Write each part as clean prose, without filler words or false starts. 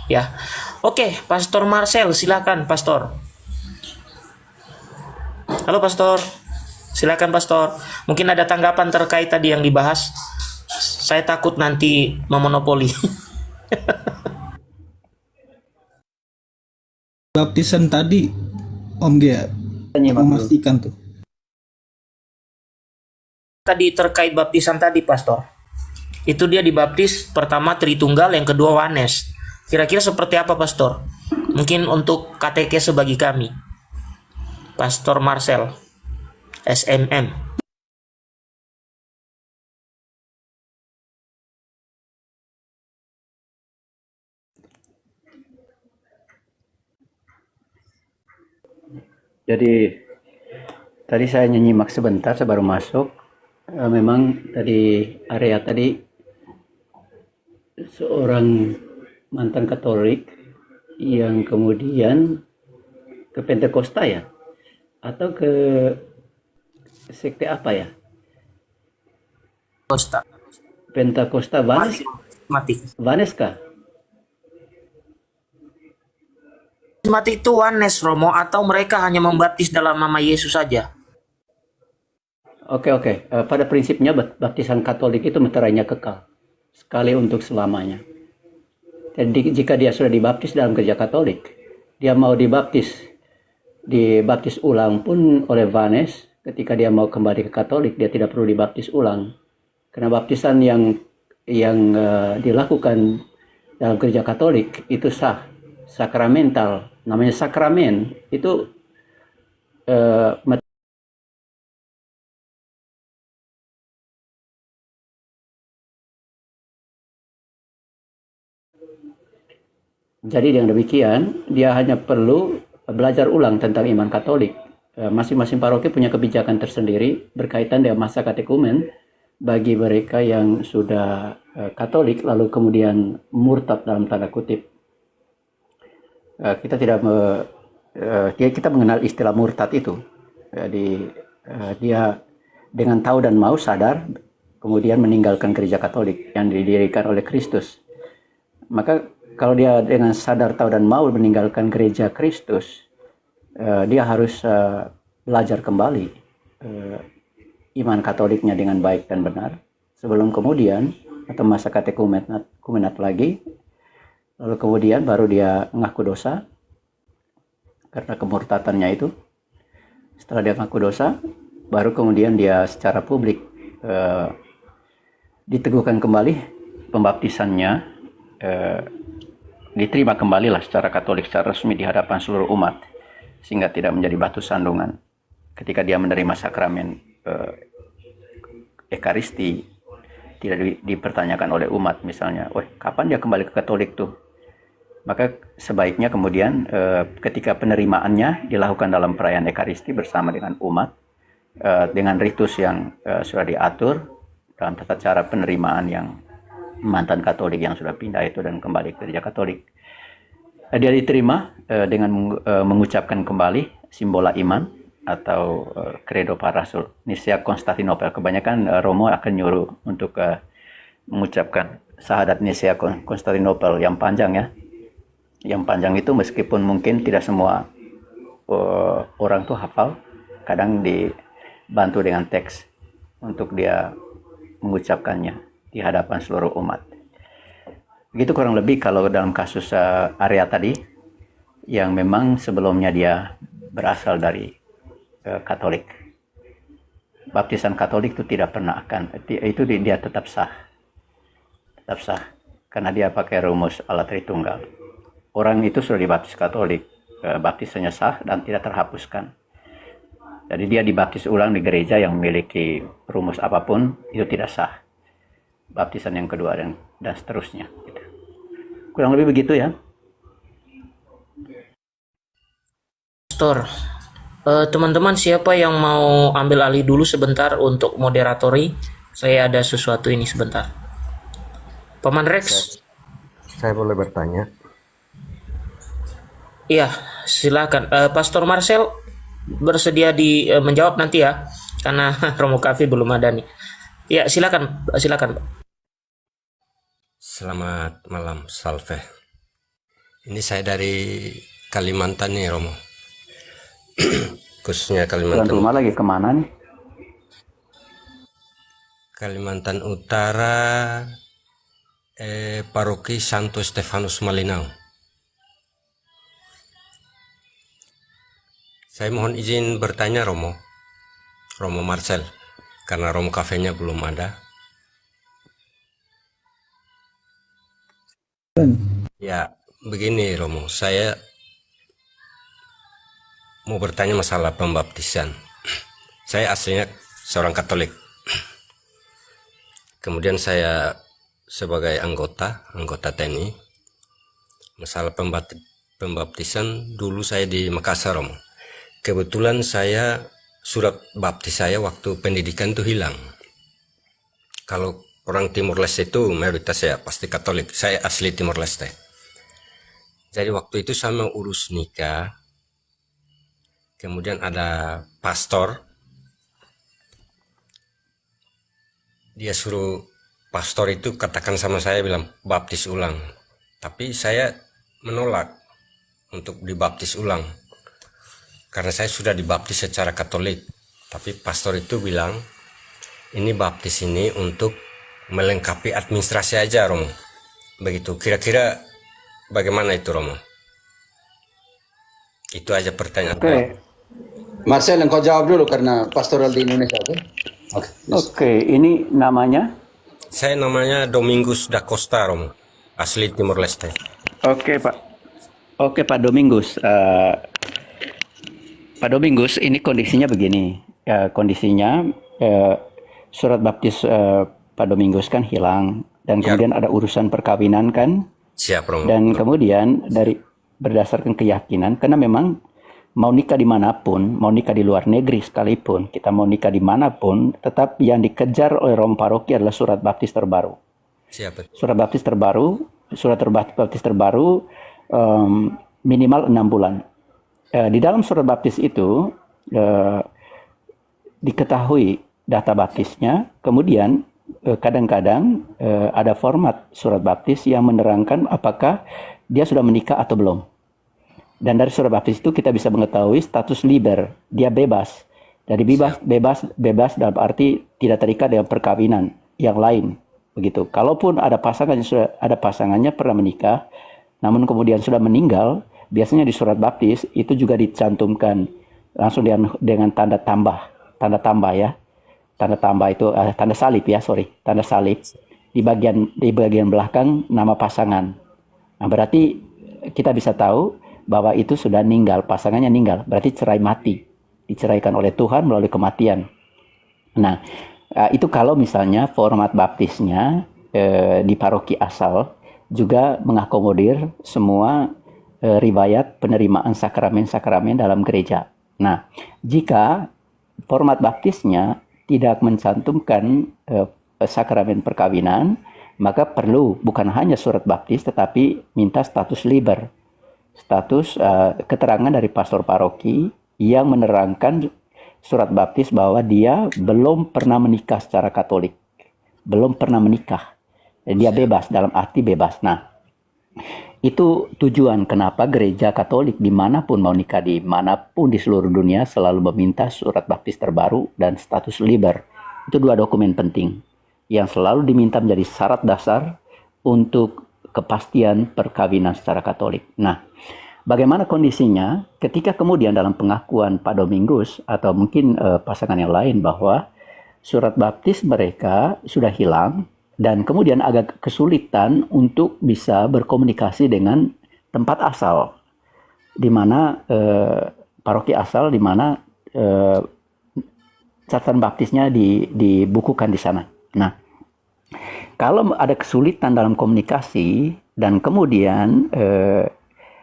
Ya. Oke, Pastor Marcel, silakan Pastor. Halo Pastor. Silakan Pastor. Mungkin ada tanggapan terkait tadi yang dibahas. Saya takut nanti memonopoli. Baptisan tadi Om Gea Nyimak dulu. memastikan tuh. Tadi terkait baptisan tadi Pastor. Itu dia dibaptis pertama Tritunggal, yang kedua Wanes. Kira-kira seperti apa Pastor? Mungkin untuk KTK bagi kami. Pastor Marcel, SMM. Jadi tadi saya nyimak sebentar, saya baru masuk. Memang tadi area tadi seorang mantan Katolik yang kemudian ke Pentakosta ya, atau ke sekte apa ya? Costa. Pentakosta Vanes, Mati. Vaneska. Mati itu Wanes Romo, atau mereka hanya membaptis dalam nama Yesus saja? Oke. Pada prinsipnya baptisan Katolik itu meterainya kekal, sekali untuk selamanya. Jadi jika dia sudah dibaptis dalam gereja Katolik, dia mau dibaptis ulang pun oleh Vanes, ketika dia mau kembali ke Katolik, dia tidak perlu dibaptis ulang. Karena baptisan yang dilakukan dalam gereja Katolik itu sah, sakramental, namanya sakramen. Itu jadi dengan demikian dia hanya perlu belajar ulang tentang iman Katolik. Masing-masing paroki punya kebijakan tersendiri berkaitan dengan masa katekumen bagi mereka yang sudah Katolik lalu kemudian murtad dalam tanda kutip. Kita mengenal istilah murtad itu. Jadi dia dengan tahu dan mau sadar kemudian meninggalkan gereja Katolik yang didirikan oleh Kristus. Maka kalau dia dengan sadar tahu dan mau meninggalkan gereja Kristus, dia harus belajar kembali iman Katoliknya dengan baik dan benar sebelum kemudian atau masa katekumenat lagi, lalu kemudian baru dia mengaku dosa karena kemurtadannya itu. Setelah dia mengaku dosa, baru kemudian dia secara publik diteguhkan kembali pembaptisannya, diterima kembali lah secara Katolik, secara resmi di hadapan seluruh umat, sehingga tidak menjadi batu sandungan ketika dia menerima sakramen Ekaristi. Tidak dipertanyakan oleh umat misalnya, kapan dia kembali ke Katolik tuh? Maka sebaiknya kemudian ketika penerimaannya dilakukan dalam perayaan Ekaristi bersama dengan umat, dengan ritus yang sudah diatur dalam tata cara penerimaan yang mantan Katolik yang sudah pindah itu dan kembali ke gereja Katolik. Dia diterima dengan mengucapkan kembali simbola iman atau Credo para Rasul. Nicea Konstantinopel, kebanyakan Romo akan nyuruh untuk mengucapkan syahadat Nicea Konstantinopel yang panjang ya. Yang panjang itu meskipun mungkin tidak semua orang tuh hafal, kadang dibantu dengan teks untuk dia mengucapkannya di hadapan seluruh umat. Begitu kurang lebih kalau dalam kasus area tadi, yang memang sebelumnya dia berasal dari Katolik. Baptisan Katolik itu tidak pernah itu dia tetap sah. Tetap sah, karena dia pakai rumus Allah Tritunggal. Orang itu sudah dibaptis Katolik, baptisannya sah dan tidak terhapuskan. Jadi dia dibaptis ulang di gereja yang memiliki rumus apapun, itu tidak sah. Baptisan yang kedua dan seterusnya. Kurang lebih begitu ya. Pastor, teman-teman siapa yang mau ambil alih dulu sebentar untuk moderatori? Saya ada sesuatu ini sebentar. Paman Rex. Saya boleh bertanya? Iya, silakan. Pastor Marcel bersedia menjawab nanti ya, karena Romo Kavi belum ada nih. Ya, silakan. Selamat malam, Salve. Ini saya dari Kalimantan nih Romo, khususnya Tuan Kalimantan rumah lagi kemana nih? Kalimantan Utara, Paroki Santo Stefanus Malinau. Saya mohon izin bertanya Romo Marcel, karena Romo kafenya belum ada. Ya, begini Romo, saya mau bertanya masalah pembaptisan. Saya aslinya seorang Katolik. Kemudian saya sebagai anggota TNI. Masalah pembaptisan dulu saya di Makassar, Romo. Kebetulan surat baptis saya waktu pendidikan itu hilang. Kalau orang Timur Leste itu mayoritas saya pasti Katolik. Saya asli Timur Leste. Jadi waktu itu saya mau urus nikah. Kemudian ada pastor. Dia suruh pastor itu katakan sama saya, bilang baptis ulang. Tapi saya menolak untuk dibaptis ulang. Karena saya sudah dibaptis secara Katolik. Tapi pastor itu bilang, ini baptis ini untuk melengkapi administrasi aja, Romo. Begitu. Kira-kira bagaimana itu, Romo? Itu aja pertanyaan. Oke, Marcel, engkau jawab dulu karena pastoral di Indonesia, oke? Oke. Oke, ini namanya? Saya namanya Domingus da Costa, Romo. Asli Timor Leste. Oke, Pak. Oke, Pak Domingus. Pak Domingus, ini kondisinya begini. Kondisinya surat baptis Pak Domingus kan hilang, dan Ya. kemudian ada urusan perkawinan kan, Siap, Romo. dan kemudian berdasarkan keyakinan, karena memang mau nikah dimanapun, mau nikah di luar negeri sekalipun, kita mau nikah dimanapun, tetap yang dikejar oleh Romo Paroki adalah surat baptis terbaru. Siap. Surat baptis terbaru minimal 6 bulan. Di dalam surat baptis itu diketahui data baptisnya, kemudian kadang-kadang ada format surat baptis yang menerangkan apakah dia sudah menikah atau belum. Dan dari surat baptis itu kita bisa mengetahui status liber, dia bebas. Dari bebas dalam arti tidak terikat dengan perkawinan yang lain, begitu. Kalaupun ada pasangannya pernah menikah, namun kemudian sudah meninggal, biasanya di surat baptis itu juga dicantumkan langsung dengan tanda tambah ya. Tanda tambah itu tanda salib ya, tanda salib di bagian belakang nama pasangan. Nah, berarti kita bisa tahu bahwa itu sudah meninggal, pasangannya meninggal, berarti cerai mati, diceraikan oleh Tuhan melalui kematian. Nah, itu kalau misalnya format baptisnya di paroki asal juga mengakomodir semua riwayat penerimaan sakramen-sakramen dalam gereja. Nah, jika format baptisnya tidak mencantumkan sakramen perkawinan, maka perlu bukan hanya surat baptis tetapi minta status liber, status keterangan dari pastor paroki yang menerangkan surat baptis bahwa dia belum pernah menikah secara Katolik, belum pernah menikah, dia bebas, dalam arti bebas. Nah, itu tujuan kenapa gereja Katolik dimanapun mau nikah dimanapun di seluruh dunia selalu meminta surat baptis terbaru dan status liber. Itu dua dokumen penting yang selalu diminta menjadi syarat dasar untuk kepastian perkawinan secara Katolik. Nah, bagaimana kondisinya ketika kemudian dalam pengakuan Pak Domingus atau mungkin pasangan yang lain bahwa surat baptis mereka sudah hilang, dan kemudian agak kesulitan untuk bisa berkomunikasi dengan tempat asal, di mana paroki asal, di mana catatan baptisnya dibukukan di sana. Nah, kalau ada kesulitan dalam komunikasi dan kemudian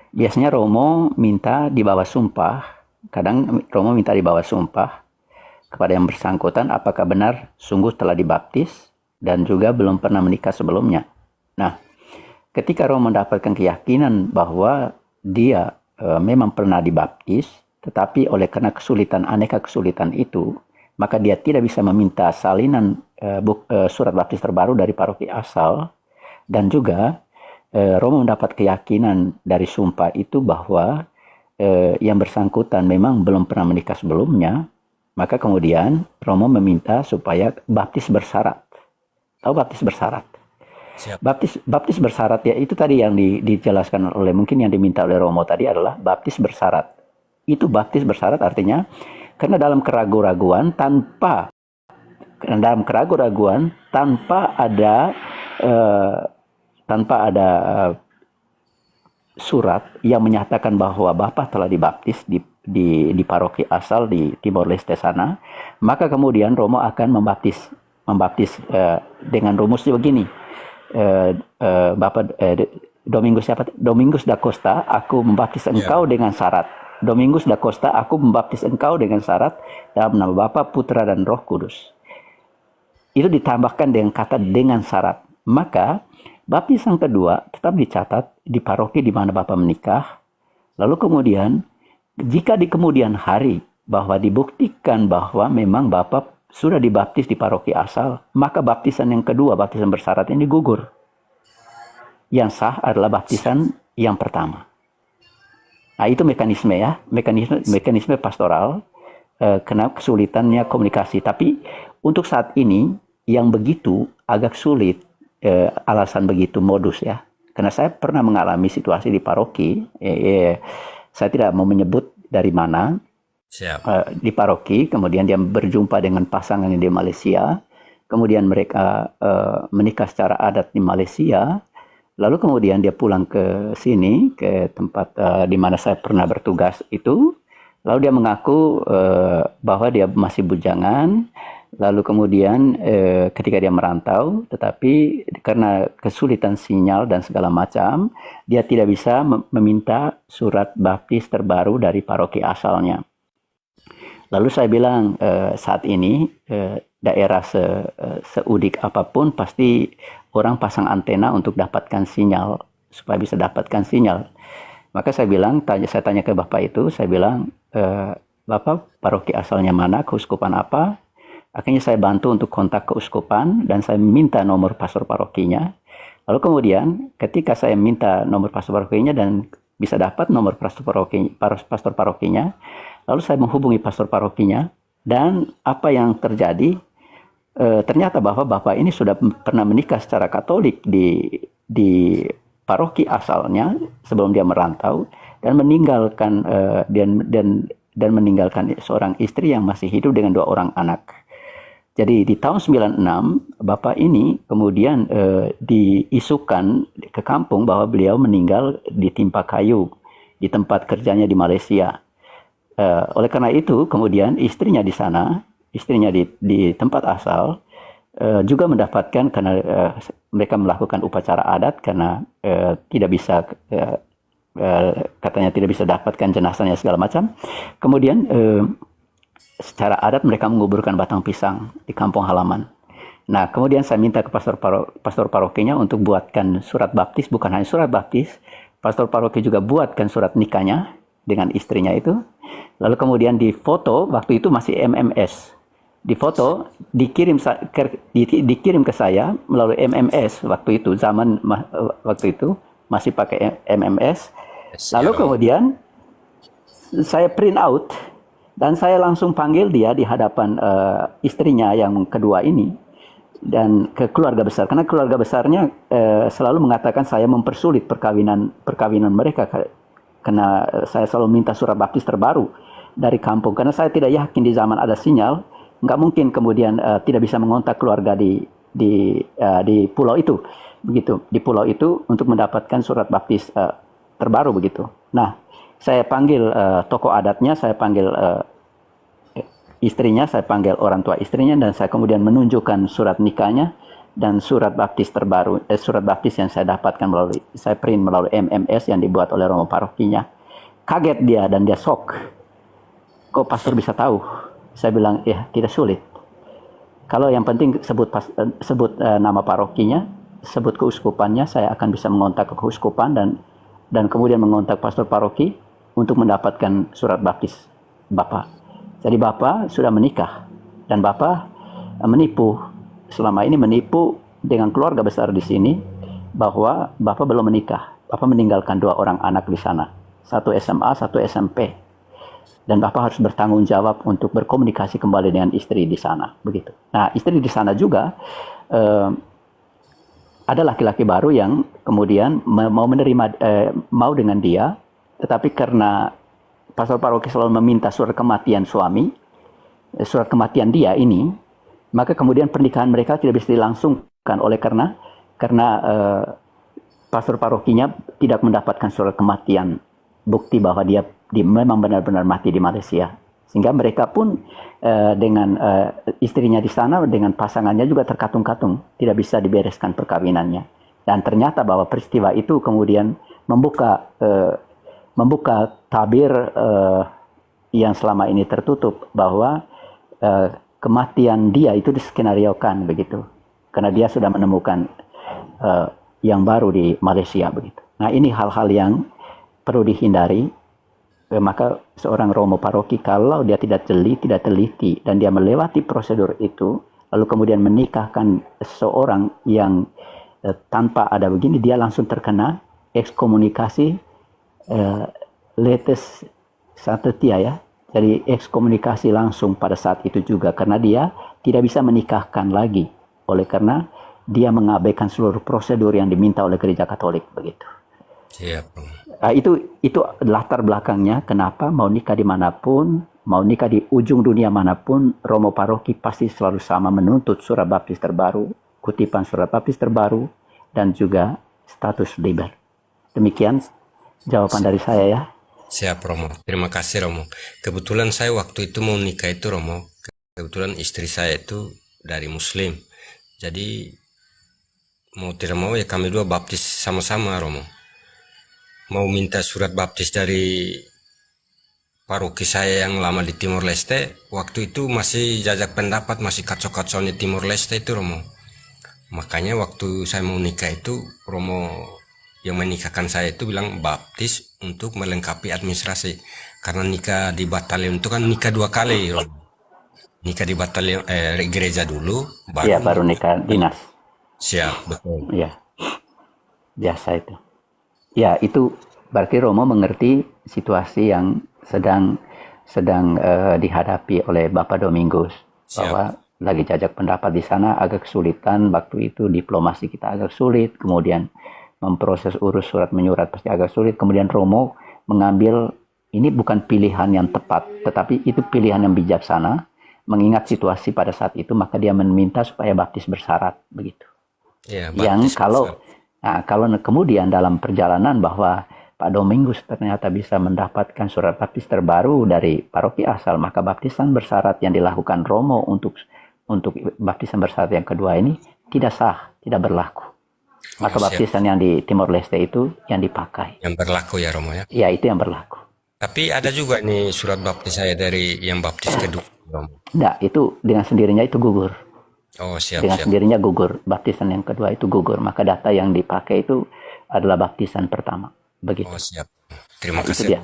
biasanya Romo minta dibawa sumpah, kadang Romo minta dibawa sumpah kepada yang bersangkutan apakah benar sungguh telah dibaptis dan juga belum pernah menikah sebelumnya. Nah, ketika Romo mendapatkan keyakinan bahwa dia memang pernah dibaptis, tetapi oleh karena aneka kesulitan itu, maka dia tidak bisa meminta salinan surat baptis terbaru dari paroki asal, dan juga Romo mendapat keyakinan dari sumpah itu bahwa yang bersangkutan memang belum pernah menikah sebelumnya, maka kemudian Romo meminta supaya baptis bersyarat. Tahu baptis bersyarat? Siap. Baptis bersyarat ya itu tadi yang dijelaskan oleh mungkin yang diminta oleh Romo tadi adalah baptis bersyarat. Itu baptis bersyarat artinya karena dalam keraguan-raguan tanpa ada surat yang menyatakan bahwa Bapak telah dibaptis di paroki asal di Timor Leste sana, maka kemudian Romo akan membaptis dengan rumusnya begini. Bapak Domingus da Costa, aku membaptis engkau dengan syarat. Domingus da Costa, aku membaptis engkau dengan syarat dalam nama Bapa, Putra dan Roh Kudus. Itu ditambahkan dengan kata dengan syarat. Maka baptisan kedua tetap dicatat di paroki di mana Bapak menikah. Lalu kemudian jika di kemudian hari bahwa dibuktikan bahwa memang Bapak sudah dibaptis di paroki asal, maka baptisan yang kedua, baptisan bersyarat ini gugur. Yang sah adalah baptisan yang pertama. Nah, itu mekanisme ya, mekanisme pastoral, karena kesulitannya komunikasi. Tapi untuk saat ini yang begitu agak sulit, alasan begitu modus ya. Karena saya pernah mengalami situasi di paroki, saya tidak mau menyebut dari mana. Siap. Di paroki, kemudian dia berjumpa dengan pasangannya di Malaysia, kemudian mereka menikah secara adat di Malaysia, lalu kemudian dia pulang ke sini, ke tempat di mana saya pernah bertugas itu, lalu dia mengaku bahwa dia masih bujangan, lalu kemudian ketika dia merantau, tetapi karena kesulitan sinyal dan segala macam, dia tidak bisa meminta surat baptis terbaru dari paroki asalnya. Lalu saya bilang saat ini daerah seudik apapun pasti orang pasang antena untuk dapatkan sinyal supaya bisa dapatkan sinyal. Maka saya bilang, saya tanya ke Bapak itu, saya bilang, Bapak paroki asalnya mana, keuskupan apa? Akhirnya saya bantu untuk kontak keuskupan dan saya minta nomor pastor parokinya. Lalu kemudian ketika saya minta nomor pastor parokinya dan bisa dapat nomor pastor parokinya, lalu saya menghubungi pastor parokinya dan apa yang terjadi, ternyata bahwa Bapak ini sudah pernah menikah secara Katolik di paroki asalnya sebelum dia merantau dan meninggalkan dan meninggalkan seorang istri yang masih hidup dengan 2 orang anak. Jadi di tahun 96 Bapak ini kemudian diisukan ke kampung bahwa beliau meninggal ditimpa kayu di tempat kerjanya di Malaysia. Oleh karena itu kemudian istrinya di sana, istrinya di tempat asal juga mendapatkan karena mereka melakukan upacara adat karena tidak bisa katanya tidak bisa dapatkan jenazahnya segala macam. Kemudian secara adat mereka menguburkan batang pisang di kampung halaman. Nah, kemudian saya minta ke pastor parokinya untuk buatkan surat baptis, bukan hanya surat baptis, pastor paroki juga buatkan surat nikahnya dengan istrinya itu. Lalu kemudian difoto, waktu itu masih MMS. Difoto, dikirim ke saya melalui MMS waktu itu, waktu itu masih pakai MMS. Lalu kemudian saya print out dan saya langsung panggil dia di hadapan istrinya yang kedua ini dan ke keluarga besar, karena keluarga besarnya selalu mengatakan saya mempersulit perkawinan mereka karena saya selalu minta surat baptis terbaru dari kampung karena saya tidak yakin di zaman ada sinyal nggak mungkin kemudian tidak bisa mengontak keluarga di pulau itu begitu, di pulau itu untuk mendapatkan surat baptis terbaru begitu. Nah, saya panggil tokoh adatnya, saya panggil istrinya, saya panggil orang tua istrinya, dan saya kemudian menunjukkan surat nikahnya dan surat baptis terbaru, surat baptis yang saya dapatkan saya print melalui MMS yang dibuat oleh romo parokinya. Kaget dia dan dia shock. Kok pastor bisa tahu? Saya bilang, ya tidak sulit. Kalau yang penting sebut nama parokinya, sebut keuskupannya, saya akan bisa mengontak ke keuskupan dan kemudian mengontak pastor paroki untuk mendapatkan surat baptis Bapak. Jadi Bapak sudah menikah dan Bapak selama ini menipu dengan keluarga besar di sini bahwa Bapak belum menikah. Bapak meninggalkan 2 orang anak di sana. 1 SMA, 1 SMP. Dan Bapak harus bertanggung jawab untuk berkomunikasi kembali dengan istri di sana. Begitu. Nah, istri di sana juga ada laki-laki baru yang kemudian mau dengan dia, tetapi karena pastor paroki selalu meminta surat kematian suami, surat kematian dia ini, maka kemudian pernikahan mereka tidak bisa dilangsungkan oleh karena pastor parokinya tidak mendapatkan surat kematian, bukti bahwa dia memang benar-benar mati di Malaysia. Sehingga mereka pun dengan istrinya di sana, dengan pasangannya juga terkatung-katung, tidak bisa dibereskan perkawinannya. Dan ternyata bahwa peristiwa itu kemudian membuka tabir yang selama ini tertutup, bahwa kematian dia itu diskenariokan begitu, karena dia sudah menemukan yang baru di Malaysia begitu. Nah, ini hal-hal yang perlu dihindari. Maka seorang romo paroki kalau dia tidak teliti dan dia melewati prosedur itu, lalu kemudian menikahkan seorang yang tanpa ada begini, dia langsung terkena ekskomunikasi letes satetia ya. Jadi ekskomunikasi langsung pada saat itu juga, karena dia tidak bisa menikahkan lagi oleh karena dia mengabaikan seluruh prosedur yang diminta oleh Gereja Katolik begitu. Siap. Nah, itu latar belakangnya kenapa mau nikah dimanapun, mau nikah di ujung dunia manapun, romo paroki pasti selalu sama menuntut surat baptis terbaru, kutipan surat baptis terbaru, dan juga status liber. Demikian jawaban dari saya ya. Siap Romo. Terima kasih Romo. Kebetulan saya waktu itu mau nikah itu Romo, kebetulan istri saya itu dari Muslim. Jadi mau tidak mau ya kami dua baptis sama-sama Romo. Mau minta surat baptis dari paroki saya yang lama di Timor Leste, waktu itu masih jajak pendapat, masih kacau-kacaunya Timor Leste itu Romo. Makanya waktu saya mau nikah itu, Romo yang menikahkan saya itu bilang baptis untuk melengkapi administrasi. Karena nikah di batalion itu kan nikah 2 kali Romo. Nikah di batalion gereja dulu, Baru nikah dinas. Siap, betul. Iya, biasa itu. Ya, itu berarti Romo mengerti situasi yang sedang dihadapi oleh Bapak Domingus. Bahwa lagi jajak pendapat di sana agak kesulitan, waktu itu diplomasi kita agak sulit, kemudian memproses urus surat menyurat pasti agak sulit, kemudian Romo mengambil, ini bukan pilihan yang tepat, tetapi itu pilihan yang bijaksana, mengingat situasi pada saat itu, maka dia meminta supaya baptis bersyarat, begitu. Ya, Yang kalau kemudian dalam perjalanan bahwa Pak Domingus ternyata bisa mendapatkan surat baptis terbaru dari paroki asal, maka baptisan bersyarat yang dilakukan Romo untuk baptisan bersyarat yang kedua ini tidak sah, tidak berlaku. Maka baptisan yang di Timor Leste itu yang dipakai. Yang berlaku ya Romo ya? Ya, itu yang berlaku. Tapi ada juga nih surat baptis saya dari yang baptis kedua Romo. Enggak, itu dengan sendirinya itu gugur. Oh siap, Dengan siap. sendirinya gugur. Baptisan yang kedua itu gugur. Maka data yang dipakai itu adalah baptisan pertama. Begitu. Oh siap. Terima Nah, itu kasih. dia.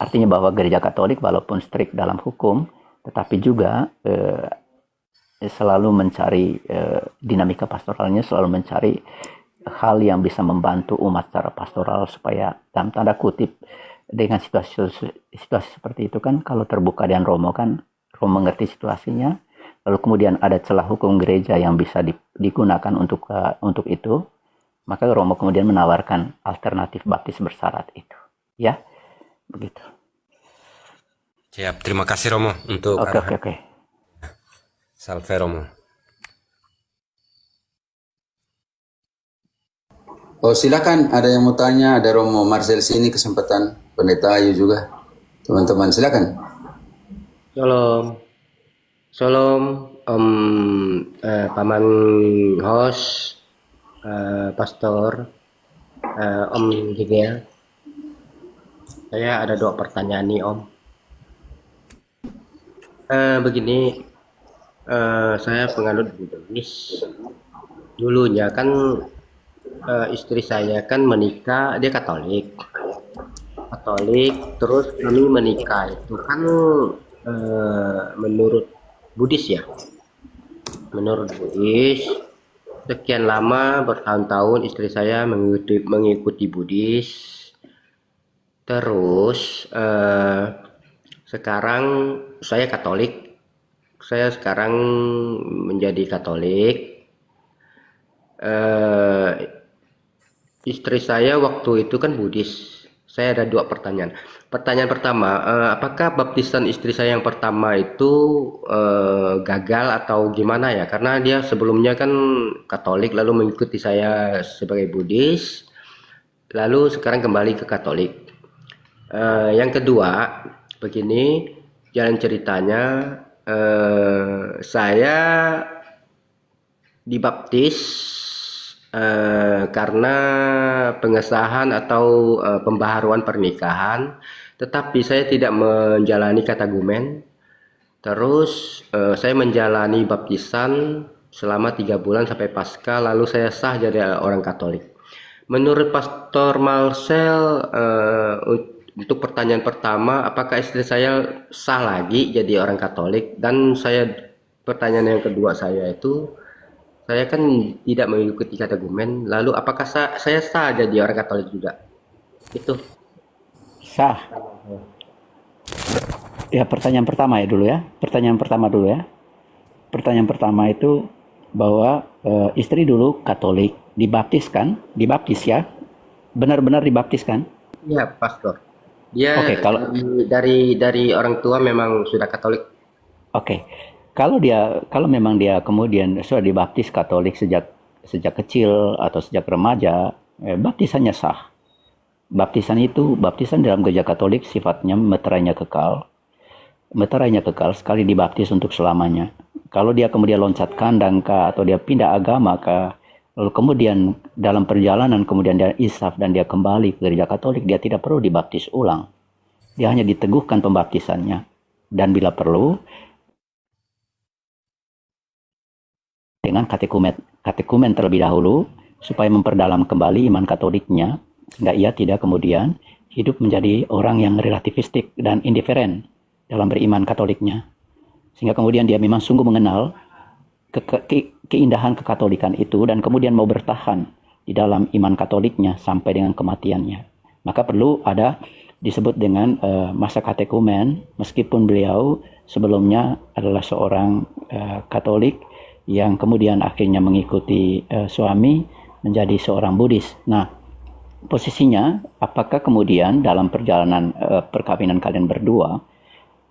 Artinya bahwa Gereja Katolik walaupun strikt dalam hukum, tetapi juga selalu mencari dinamika pastoralnya, selalu mencari hal yang bisa membantu umat secara pastoral supaya dalam tanda kutip dengan situasi seperti itu kan, kalau terbuka dengan Romo kan, Romo mengerti situasinya, lalu kemudian ada celah hukum gereja yang bisa digunakan untuk itu, maka Romo kemudian menawarkan alternatif baptis bersyarat itu. Ya, begitu. Siap, terima kasih Romo untuk Oke. Salve Romo. Oh silakan, ada yang mau tanya, ada Romo Marcel sini, kesempatan Pendeta Ayu juga. Teman-teman silakan. Shalom, Paman host, Pastor, Om Higel. Saya ada 2 pertanyaan nih Om. Begini, saya penganut Buddhis. Dulunya kan istri saya kan menikah, dia Katolik, terus kami menikah itu kan menurut Buddhis ya, sekian lama bertahun-tahun istri saya mengikuti Buddhis. Terus sekarang saya Katolik. Saya sekarang menjadi Katolik. Istri saya waktu itu kan Buddhis. Saya ada dua pertanyaan. Pertanyaan pertama, apakah baptisan istri saya yang pertama itu gagal atau gimana ya? Karena dia sebelumnya kan Katolik, lalu mengikuti saya sebagai Buddhis, lalu sekarang kembali ke Katolik. Yang kedua, begini jalan ceritanya, saya dibaptis karena pengesahan atau pembaharuan pernikahan, tetapi saya tidak menjalani kategumen. Terus saya menjalani baptisan selama 3 bulan sampai pasca, lalu saya sah jadi orang Katolik. Menurut Pastor Marcel, untuk pertanyaan pertama, apakah istri saya sah lagi jadi orang Katolik? Dan pertanyaan yang kedua saya itu, saya kan tidak mengikuti kategumen, lalu apakah saya sah jadi orang Katolik juga? Itu. Sah. Ya, pertanyaan pertama dulu ya. Pertanyaan pertama itu bahwa istri dulu Katolik, dibaptis kan? Dibaptis ya? Benar-benar dibaptis kan? Iya, Pastor. Dia Oke, kalau dari orang tua memang sudah Katolik. Oke, kalau memang dia kemudian sudah dibaptis Katolik sejak kecil atau sejak remaja, baptisannya sah. Baptisan dalam gereja Katolik sifatnya meterainya kekal. Meterainya kekal, sekali dibaptis untuk selamanya. Kalau dia kemudian loncat kandang kah, atau dia pindah agama kah, lalu kemudian dalam perjalanan kemudian dia isaf dan dia kembali ke gereja Katolik, dia tidak perlu dibaptis ulang. Dia hanya diteguhkan pembaptisannya. Dan bila perlu, dengan katekumen terlebih dahulu, supaya memperdalam kembali iman Katoliknya, sehingga ia tidak kemudian hidup menjadi orang yang relativistik dan indiferen dalam beriman Katoliknya. Sehingga kemudian dia memang sungguh mengenal keindahan kekatolikan itu dan kemudian mau bertahan di dalam iman Katoliknya sampai dengan kematiannya. Maka perlu ada disebut dengan masa katekumen, meskipun beliau sebelumnya adalah seorang Katolik yang kemudian akhirnya mengikuti suami menjadi seorang Buddhis. Nah, posisinya apakah kemudian dalam perjalanan perkawinan kalian berdua,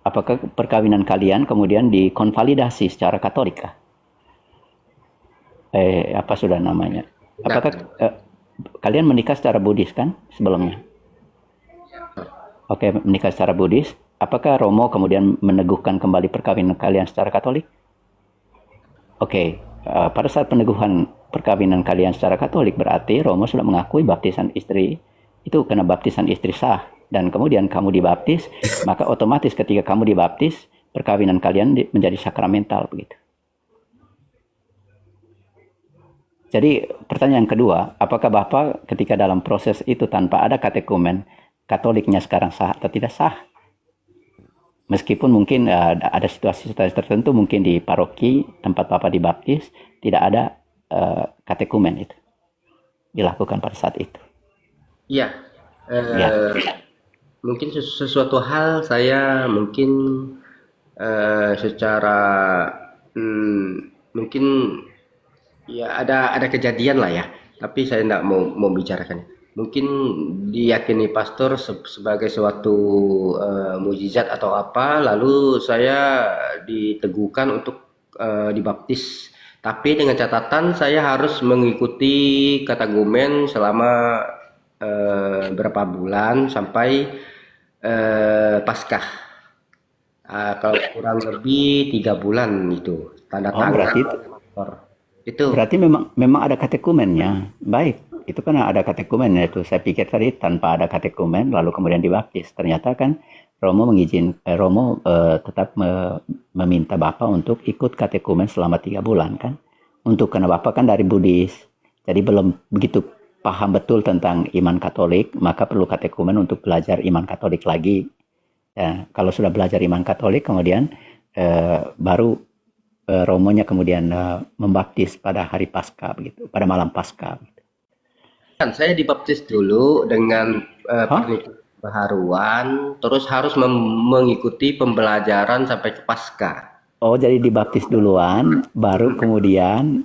apakah perkawinan kalian kemudian dikonvalidasi secara Katolik kah? Apa sudah namanya? Apakah kalian menikah secara Buddhis kan sebelumnya? Oke, menikah secara Buddhis. Apakah Romo kemudian meneguhkan kembali perkawinan kalian secara Katolik? Oke, pada saat peneguhan perkawinan kalian secara Katolik berarti Romo sudah mengakui baptisan istri itu karena baptisan istri sah, dan kemudian kamu dibaptis, maka otomatis ketika kamu dibaptis perkawinan kalian menjadi sakramental begitu. Jadi pertanyaan kedua, apakah Bapak ketika dalam proses itu tanpa ada katekumen, Katoliknya sekarang sah atau tidak sah? Meskipun mungkin ada situasi-situasi tertentu, mungkin di paroki tempat Bapak dibaptis, tidak ada katekumen itu dilakukan pada saat itu. Iya. Ya. Mungkin sesuatu hal saya mungkin secara mungkin ya ada kejadian lah ya, tapi saya tidak mau bicarakan. Mungkin diyakini pastor sebagai suatu mukjizat atau apa, lalu saya diteguhkan untuk dibaptis. Tapi dengan catatan saya harus mengikuti kategumen selama berapa bulan sampai Paskah. Kalau kurang lebih 3 bulan itu tanda tangan. Berarti Itu. Berarti memang ada katekumennya. Baik, itu kan ada katekumennya itu. Saya pikir tadi tanpa ada katekumen lalu kemudian dibaptis. Ternyata kan Romo tetap meminta Bapak untuk ikut katekumen selama 3 bulan kan. Karena Bapak kan dari Buddhis. Jadi belum begitu paham betul tentang iman Katolik, maka perlu katekumen untuk belajar iman Katolik lagi. Ya, kalau sudah belajar iman Katolik kemudian baru romonya kemudian membaptis pada hari Paskah begitu, pada malam Paskah. Gitu. Kan saya dibaptis dulu dengan Hah? pernikahan baharuan, terus harus mengikuti pembelajaran sampai ke Paskah. Oh, jadi dibaptis duluan, baru kemudian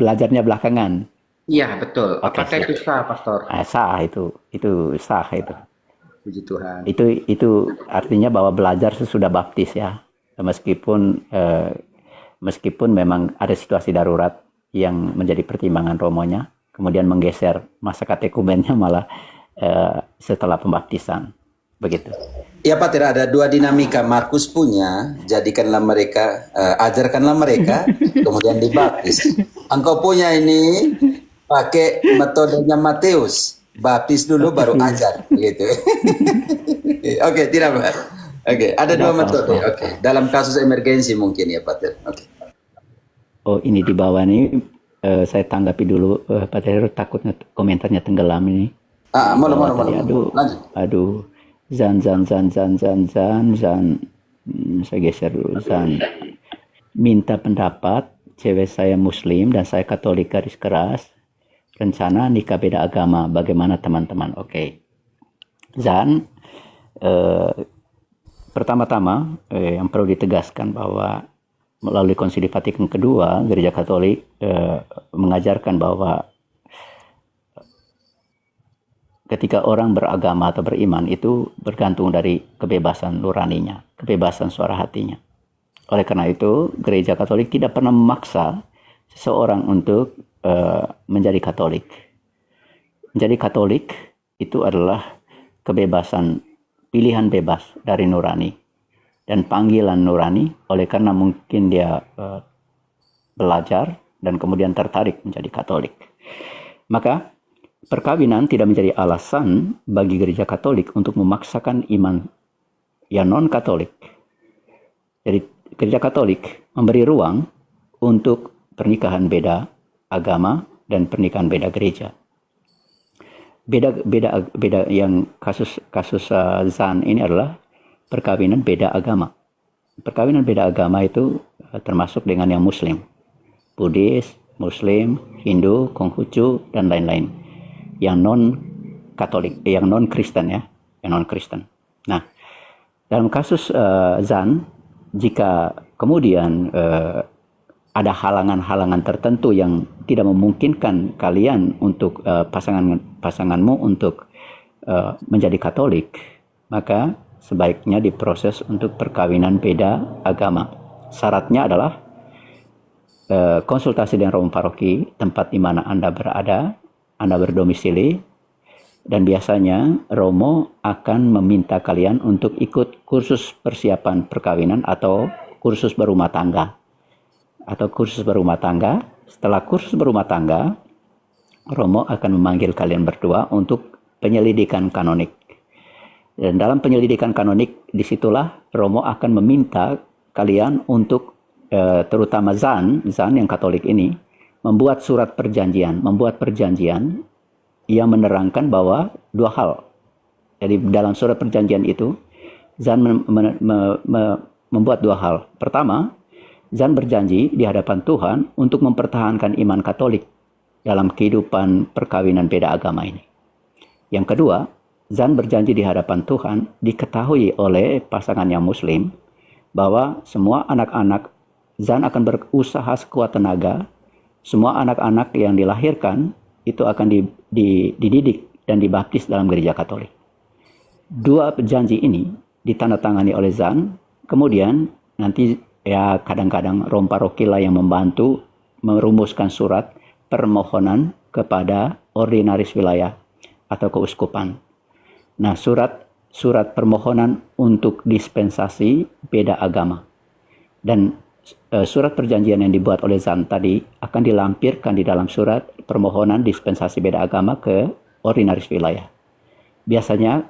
belajarnya belakangan. Iya, betul. Oke, Apakah siap. itu sah, Pastor? Sah itu sah itu. Puji Tuhan. Itu artinya bahwa belajar sesudah baptis ya. Meskipun memang ada situasi darurat yang menjadi pertimbangan romonya, kemudian menggeser masa katekumennya malah setelah pembaptisan. Begitu. Ya Pater, ada dua dinamika. Markus punya, jadikanlah mereka, ajarkanlah mereka, kemudian dibaptis. Engkau punya ini pakai metodenya Matius, baptis dulu baru ajar, gitu. Oke, tidak Pak. Oke, ada dua metode. Oke, dalam kasus emergensi mungkin ya Pater. Oke. Oh, ini di bawah nih saya tanggapi dulu, Pak Heru, takutnya komentarnya tenggelam ini. Mau. Aduh, Lanjut. aduh. Zan. Saya geser dulu. Zan. Minta pendapat, cewek saya Muslim dan saya Katolik garis keras. Rencana nikah beda agama. Bagaimana teman-teman? Oke. Zan, pertama-tama yang perlu ditegaskan bahwa melalui Konsili Vatikan kedua, Gereja Katolik mengajarkan bahwa ketika orang beragama atau beriman itu bergantung dari kebebasan nuraninya, kebebasan suara hatinya. Oleh karena itu, Gereja Katolik tidak pernah memaksa seseorang untuk menjadi Katolik. Menjadi Katolik itu adalah kebebasan, pilihan bebas dari nurani dan panggilan nurani. Oleh karena mungkin dia belajar dan kemudian tertarik menjadi Katolik. Maka perkawinan tidak menjadi alasan bagi Gereja Katolik untuk memaksakan iman yang non-Katolik. Jadi Gereja Katolik memberi ruang untuk pernikahan beda agama dan pernikahan beda gereja. Beda yang kasus Zan ini adalah perkawinan beda agama. Perkawinan beda agama itu termasuk dengan yang Muslim, Buddhis, Muslim, Hindu, Konghucu dan lain-lain. Yang non Katolik, yang non Kristen ya, yang non Kristen. Nah, dalam kasus Zan, jika kemudian ada halangan-halangan tertentu yang tidak memungkinkan kalian untuk pasanganmu untuk menjadi Katolik, maka sebaiknya diproses untuk perkawinan beda agama. Syaratnya adalah konsultasi dengan Romo Paroki tempat di mana Anda berada, Anda berdomisili, dan biasanya Romo akan meminta kalian untuk ikut kursus persiapan perkawinan atau kursus berumah tangga. Setelah kursus berumah tangga, Romo akan memanggil kalian berdua untuk penyelidikan kanonik. Dan dalam penyelidikan kanonik, disitulah Romo akan meminta kalian untuk, terutama Zan yang Katolik ini, membuat surat perjanjian, yang menerangkan bahwa dua hal. Jadi dalam surat perjanjian itu, Zan membuat dua hal. Pertama, Zan berjanji di hadapan Tuhan untuk mempertahankan iman Katolik dalam kehidupan perkawinan beda agama ini. Yang kedua, Zan berjanji di hadapan Tuhan diketahui oleh pasangan yang Muslim bahwa semua anak-anak Zan akan berusaha sekuat tenaga. Semua anak-anak yang dilahirkan itu akan dididik dan dibaptis dalam Gereja Katolik. Dua janji ini ditandatangani oleh Zan, kemudian nanti ya kadang-kadang Romo Paroki lah yang membantu merumuskan surat permohonan kepada ordinaris wilayah atau keuskupan. Nah, surat permohonan untuk dispensasi beda agama. Dan surat perjanjian yang dibuat oleh Zan tadi akan dilampirkan di dalam surat permohonan dispensasi beda agama ke ordinaris wilayah. Biasanya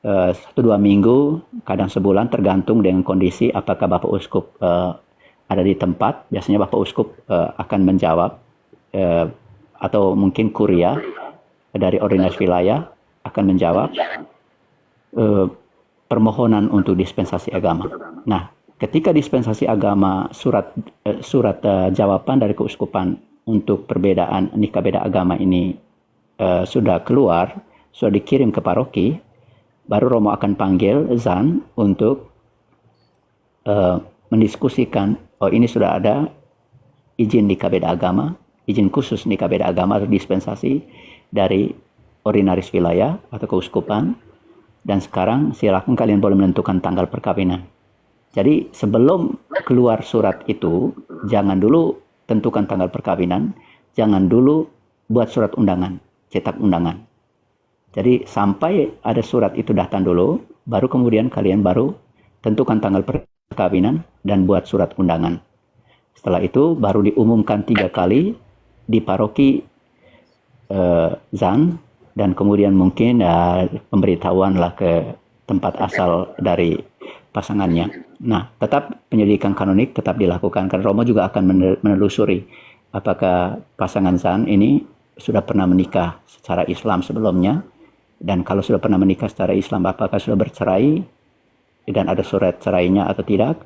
1-2 minggu, kadang sebulan, tergantung dengan kondisi apakah Bapak Uskup ada di tempat. Biasanya Bapak Uskup akan menjawab, atau mungkin kuria dari ordinaris wilayah akan menjawab permohonan untuk dispensasi agama. Nah, ketika dispensasi agama surat jawaban dari keuskupan untuk perbedaan nikah beda agama ini sudah keluar, sudah dikirim ke paroki, baru Romo akan panggil Zan untuk mendiskusikan, oh ini sudah ada izin nikah beda agama, izin khusus nikah beda agama atau dispensasi dari ordinaris wilayah atau keuskupan, dan sekarang silakan kalian boleh menentukan tanggal perkawinan. Jadi sebelum keluar surat itu, jangan dulu tentukan tanggal perkawinan, jangan dulu buat surat undangan, cetak undangan. Jadi sampai ada surat itu datang dulu, baru kemudian kalian baru tentukan tanggal perkawinan dan buat surat undangan. Setelah itu baru diumumkan 3 kali di paroki Zan, dan kemudian mungkin pemberitahuan lah ke tempat asal dari pasangannya. Nah, tetap penyelidikan kanonik tetap dilakukan, karena Romo juga akan menelusuri apakah pasangan Zan ini sudah pernah menikah secara Islam sebelumnya, dan kalau sudah pernah menikah secara Islam apakah sudah bercerai dan ada surat cerainya atau tidak,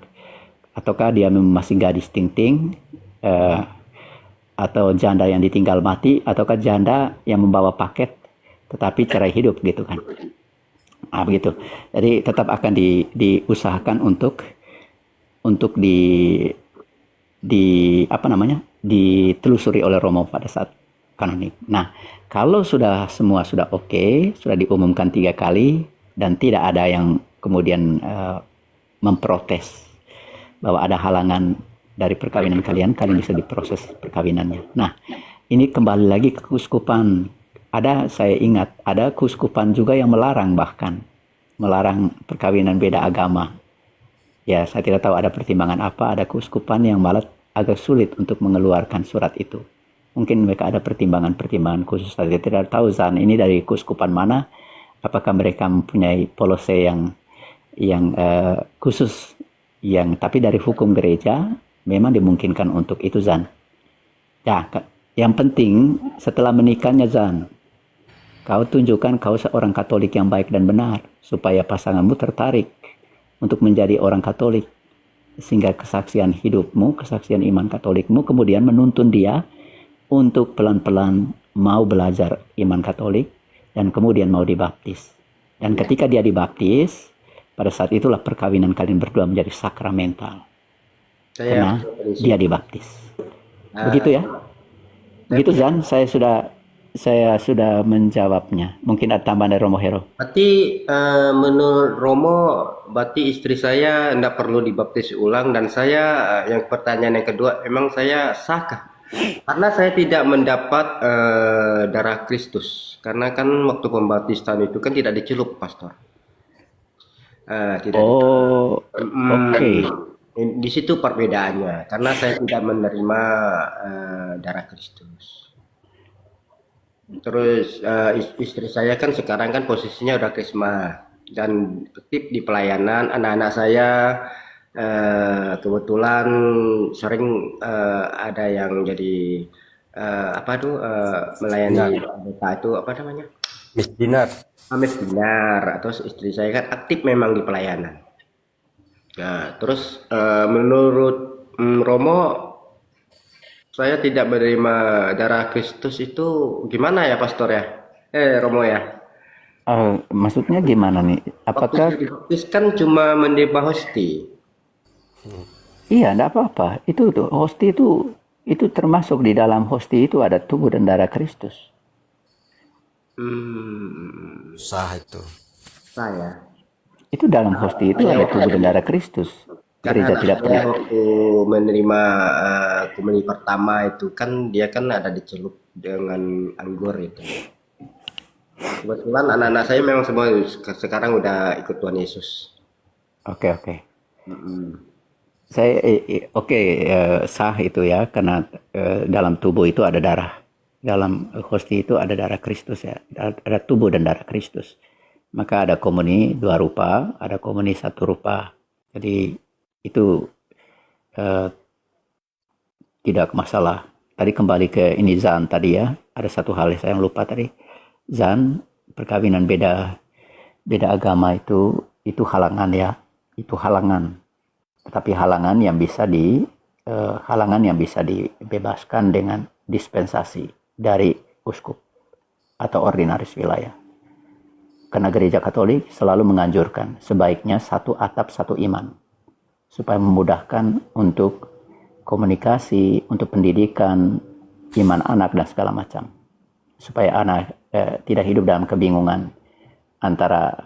ataukah dia masih gadis ting-ting, atau janda yang ditinggal mati, ataukah janda yang membawa paket tetapi cerai hidup gitu kan. Nah, begitu. Jadi tetap akan diusahakan untuk ditelusuri oleh Romo pada saat kanonik. Nah, kalau semua sudah oke, sudah diumumkan 3 kali dan tidak ada yang kemudian memprotes bahwa ada halangan dari perkawinan kalian bisa diproses perkawinannya. Nah, ini kembali lagi ke keuskupan. Saya ingat ada keuskupan juga yang melarang perkawinan beda agama. Ya, saya tidak tahu ada pertimbangan apa, ada keuskupan yang malah agak sulit untuk mengeluarkan surat itu. Mungkin mereka ada pertimbangan khusus. Saya tidak tahu Zan ini dari keuskupan mana, apakah mereka mempunyai polose yang khusus, tapi dari hukum gereja memang dimungkinkan untuk itu Zan. Ya, yang penting setelah menikahnya Zan, kau tunjukkan kau seorang Katolik yang baik dan benar, supaya pasanganmu tertarik untuk menjadi orang Katolik, sehingga kesaksian hidupmu, kesaksian iman Katolikmu kemudian menuntun dia untuk pelan-pelan mau belajar iman Katolik dan kemudian mau dibaptis. Dan ketika dia dibaptis, pada saat itulah perkawinan kalian berdua menjadi sakramental. Karena dia dibaptis. Begitu ya? Begitu Zan, saya sudah menjawabnya. Mungkin ada tambahan dari Romo Hero. Berarti menurut Romo, berarti istri saya tidak perlu dibaptis ulang, dan saya yang pertanyaan yang kedua, emang saya sahkah? Karena saya tidak mendapat darah Kristus, karena kan waktu pembaptisan itu kan tidak dicelup, Pastor. Tidak. Oke. Di situ perbedaannya, karena saya tidak menerima darah Kristus. Terus istri saya kan sekarang kan posisinya udah krisma dan aktif di pelayanan. Anak-anak saya kebetulan sering ada yang jadi melayani itu apa namanya? Misdinar. Misdinar. Atau istri saya kan aktif memang di pelayanan. Nah, terus menurut Romo, saya tidak menerima darah Kristus itu gimana ya, Pastor ya? Romo ya? Maksudnya gimana nih? Apakah Waktu dibaptis kan cuma menerima hosti? Iya, enggak apa-apa. Itu tuh hosti itu termasuk di dalam hosti itu ada tubuh dan darah Kristus. Sah itu. Saya. Itu dalam hosti itu ada tubuh dan darah Kristus. Gereja tidak Saya pernah. waktu menerima komuni pertama itu kan dia kan ada dicelup dengan anggur itu. Kebetulan anak-anak saya memang semua sekarang udah ikut Tuhan Yesus. Oke. Saya sah itu ya, karena dalam tubuh itu ada darah. Dalam hosti itu ada darah Kristus ya. Ada tubuh dan darah Kristus. Maka ada komuni 2 rupa, ada komuni 1 rupa. Jadi itu tidak masalah. Tadi kembali ke ini Zan tadi ya. Ada satu hal yang saya lupa tadi. Zan, perkawinan beda agama itu halangan ya. Itu halangan. Tetapi halangan yang bisa dibebaskan dengan dispensasi dari uskup atau ordinaris wilayah. Karena gereja Katolik selalu menganjurkan sebaiknya satu atap satu imam, supaya memudahkan untuk komunikasi, untuk pendidikan iman anak dan segala macam, supaya anak tidak hidup dalam kebingungan antara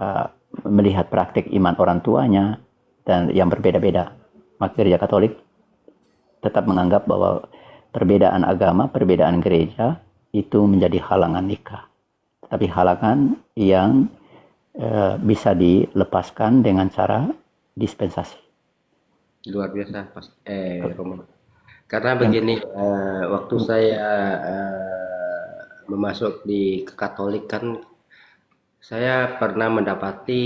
melihat praktik iman orang tuanya dan yang berbeda-beda. Maka gereja Katolik tetap menganggap bahwa perbedaan agama, perbedaan gereja itu menjadi halangan nikah. Tapi halangan yang bisa dilepaskan dengan cara dispensasi. Luar biasa, Romo. Karena begini, waktu saya memasuk di Katolik kan, saya pernah mendapati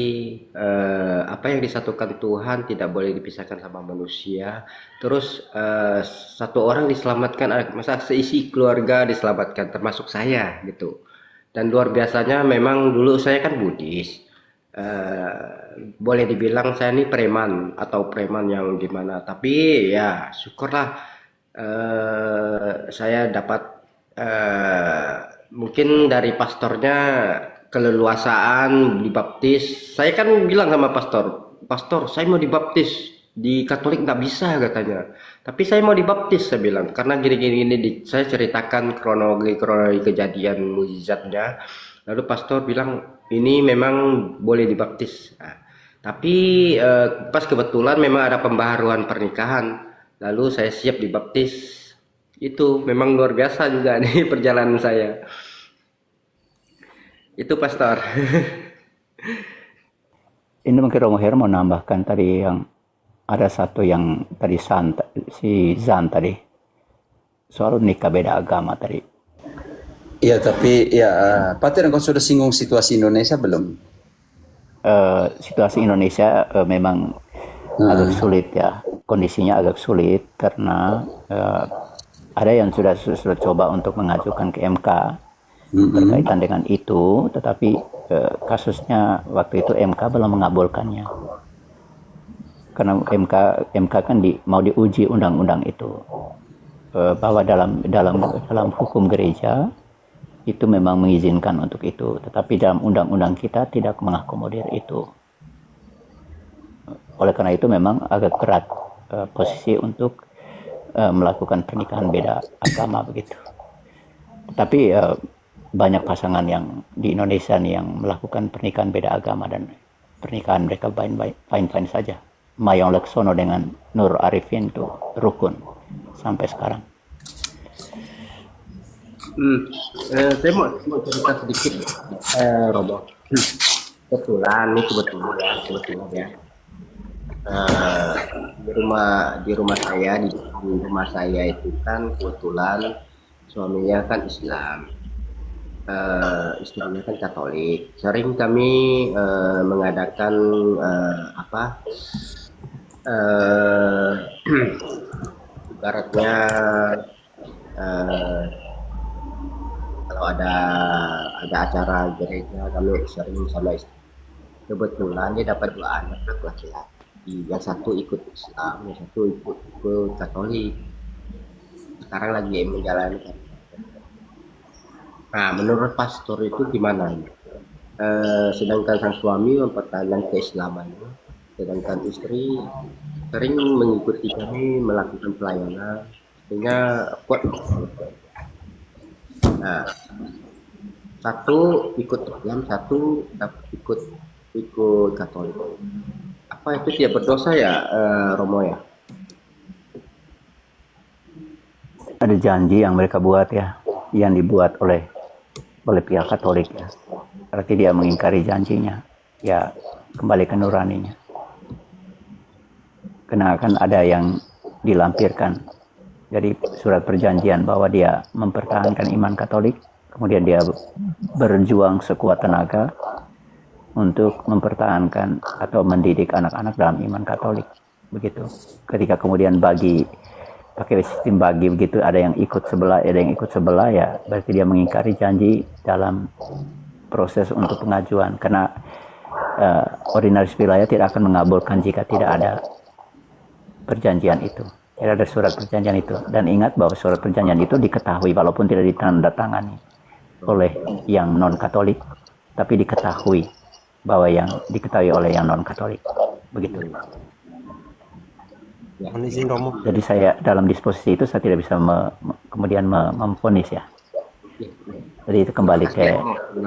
apa yang disatukan Tuhan tidak boleh dipisahkan sama manusia. Terus satu orang diselamatkan, masa seisi keluarga diselamatkan, termasuk saya gitu. Dan luar biasanya memang dulu saya kan Buddhis. Boleh dibilang saya ini preman atau preman yang gimana. Tapi ya syukurlah saya dapat mungkin dari pastornya keleluasaan dibaptis. Saya kan bilang sama pastor saya mau dibaptis. Di Katolik nggak bisa katanya. Tapi saya mau dibaptis, saya bilang. Karena gini-gini saya ceritakan kronologi kejadian mukjizatnya. Lalu pastor bilang ini memang boleh dibaptis. Nah, tapi pas kebetulan memang ada pembaharuan pernikahan. Lalu saya siap dibaptis. Itu memang luar biasa juga nih perjalanan saya. Itu pastor. Ini mungkin Romo Hero mau nambahkan tadi yang ada satu yang tadi si Zan tadi soal nikah beda agama tadi. Iya, tapi ya Pater, engkau sudah singgung situasi Indonesia belum? Situasi Indonesia memang agak sulit ya, kondisinya agak sulit karena ada yang sudah coba untuk mengajukan ke MK berkaitan dengan itu, tetapi kasusnya waktu itu MK belum mengabulkannya. Karena MK kan mau diuji undang-undang itu, bahwa dalam hukum gereja itu memang mengizinkan untuk itu, tetapi dalam undang-undang kita tidak mengakomodir itu. Oleh karena itu memang agak berat posisi untuk melakukan pernikahan beda agama begitu. Tetapi banyak pasangan yang di Indonesia nih yang melakukan pernikahan beda agama dan pernikahan mereka fine-fine saja. Mayong Laksono dengan Nur Arifin itu rukun sampai sekarang. Saya mau cerita sedikit, Robo. Kebetulan ya. Di rumah saya itu kan kebetulan suaminya kan Islam, istrinya kan Katolik. Sering kami mengadakan ibaratnya kalau ada acara gereja kami sering sama istri. Kebetulan dia dapat 2 anak laki-laki, yang satu ikut Islam, yang satu ikut Katolik. Sekarang lagi menjalankan. Nah, menurut pastor itu gimana? Sedangkan sang suami mempertahankan keislamannya, sedangkan istri sering mengikuti kami melakukan pelayanan, sehingga kuat. Nah, satu ikut Islam, satu ikut Katolik. Apa itu tidak berdosa ya, Romo ya? Ada janji yang mereka buat ya, yang dibuat oleh pihak Katolik ya. Berarti dia mengingkari janjinya, ya kembali ke nuraninya. Karena kan ada yang dilampirkan. Jadi surat perjanjian bahwa dia mempertahankan iman Katolik, kemudian dia berjuang sekuat tenaga untuk mempertahankan atau mendidik anak-anak dalam iman Katolik. Begitu. Ketika kemudian pakai sistem bagi begitu, ada yang ikut sebelah, ada yang ikut sebelah, ya berarti dia mengingkari janji dalam proses untuk pengajuan. Karena ordinaris wilayah tidak akan mengabulkan jika tidak ada perjanjian itu. Tidak ada surat perjanjian itu. Dan ingat bahwa surat perjanjian itu diketahui walaupun tidak ditandatangani oleh yang non-Katolik, tapi diketahui bahwa yang diketahui oleh yang non-Katolik. Begitu. Mohon izin Romo. Jadi saya dalam disposisi itu saya tidak bisa kemudian memvonis ya. Jadi itu kembali ke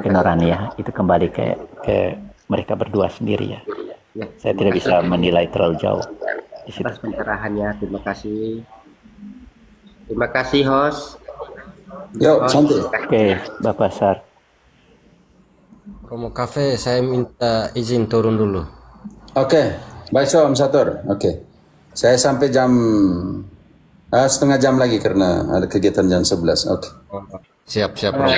nurani ya. Itu kembali ke mereka berdua sendiri ya. Saya tidak bisa menilai terlalu jauh di situ. Atas pencerahannya, terima kasih. Terima kasih host. Yuk, santai. Oke, Bapak Sar. Romo Cafe, saya minta izin turun dulu. Oke, baik Om Sator. Oke, saya sampai jam setengah jam lagi karena ada kegiatan jam 11. Oke. Siap Romo.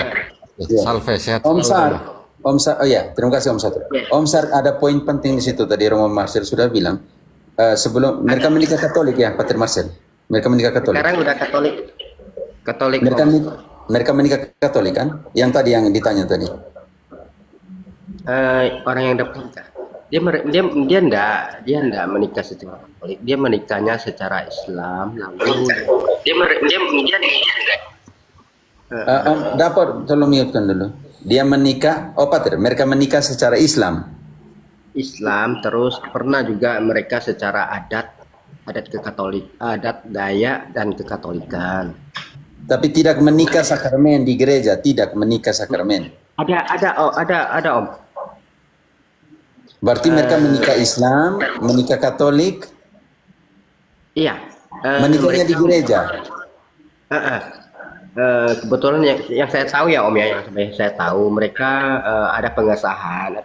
Salve, sehat Om selalu, Sar, Romo. Om Sar, oh ya, terima kasih Om Sator. Om Sar, ada poin penting di situ tadi Romo Marcel sudah bilang. Sebelum mereka menikah Katolik ya, Pater Marcel. Mereka menikah Katolik. Sekarang udah Katolik. Katolik. Mereka menikah Katolik kan? Yang tadi yang ditanya tadi. Orang yang dapat nikah. Dia enggak menikah secara Katolik. Dia menikahnya secara Islam. Lalu dia Om, dapat tolong mute-kan dulu. Dia menikah, Pater, mereka menikah secara Islam. Islam, terus pernah juga mereka secara adat kekatolik, adat Dayak dan kekatolikan. Tapi tidak menikah sakramen di gereja, tidak menikah sakramen. Ada Om. Berarti mereka menikah Islam, menikah Katolik, Iya. menikahnya di gereja. Kebetulan yang saya tahu ya Om ya, yang saya tahu mereka ada pengesahan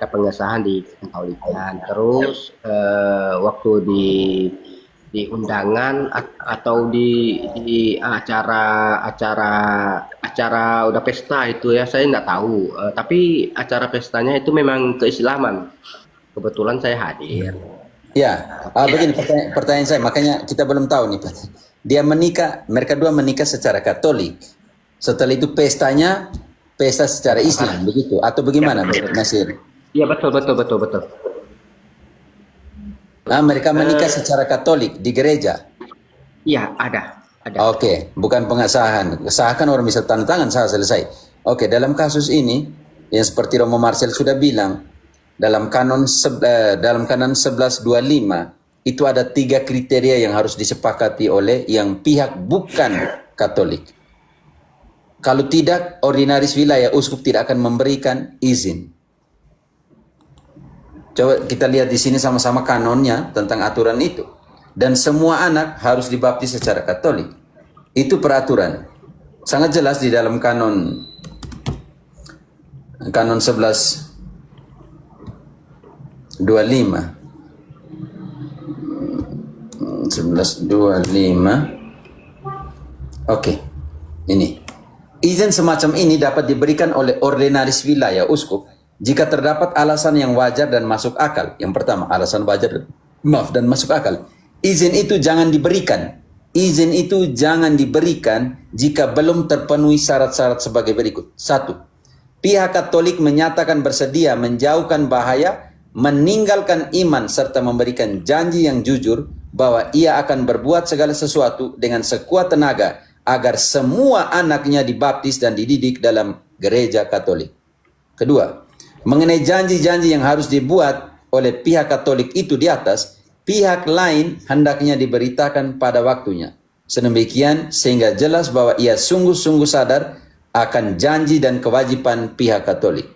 di Katolikan. Terus waktu di undangan atau di acara udah pesta itu ya, saya nggak tahu. Tapi acara pestanya itu memang keislaman. Kebetulan saya hadir. Ya, begini pertanyaan saya, makanya kita belum tahu nih. Dia menikah, mereka dua menikah secara Katolik. Setelah itu pesta secara Islam, begitu? Atau bagaimana, Nasir? Iya betul. Nah, mereka menikah secara Katolik di gereja. Iya ada. Oke, bukan pengesahan. Kesahkan orang bisa tanda tangan, sah selesai. Oke, dalam kasus ini yang seperti Romo Marcel sudah bilang, dalam kanon 1125 itu ada 3 kriteria yang harus disepakati oleh yang pihak bukan Katolik. Kalau tidak, ordinaris wilayah uskup tidak akan memberikan izin. Coba kita lihat di sini sama-sama kanonnya tentang aturan itu. Dan semua anak harus dibaptis secara Katolik. Itu peraturan. Sangat jelas di dalam kanon 1125. 1125. Oke. Ini. Izin semacam ini dapat diberikan oleh ordinaris wilayah uskup jika terdapat alasan yang wajar dan masuk akal. Yang pertama, alasan wajar dan masuk akal. Izin itu jangan diberikan. Izin itu jangan diberikan jika belum terpenuhi syarat-syarat sebagai berikut. 1. Pihak Katolik menyatakan bersedia menjauhkan bahaya, meninggalkan iman serta memberikan janji yang jujur bahwa ia akan berbuat segala sesuatu dengan sekuat tenaga agar semua anaknya dibaptis dan dididik dalam gereja Katolik. Kedua, mengenai janji-janji yang harus dibuat oleh pihak Katolik itu di atas, pihak lain hendaknya diberitakan pada waktunya. Sedemikian sehingga jelas bahwa ia sungguh-sungguh sadar akan janji dan kewajiban pihak Katolik.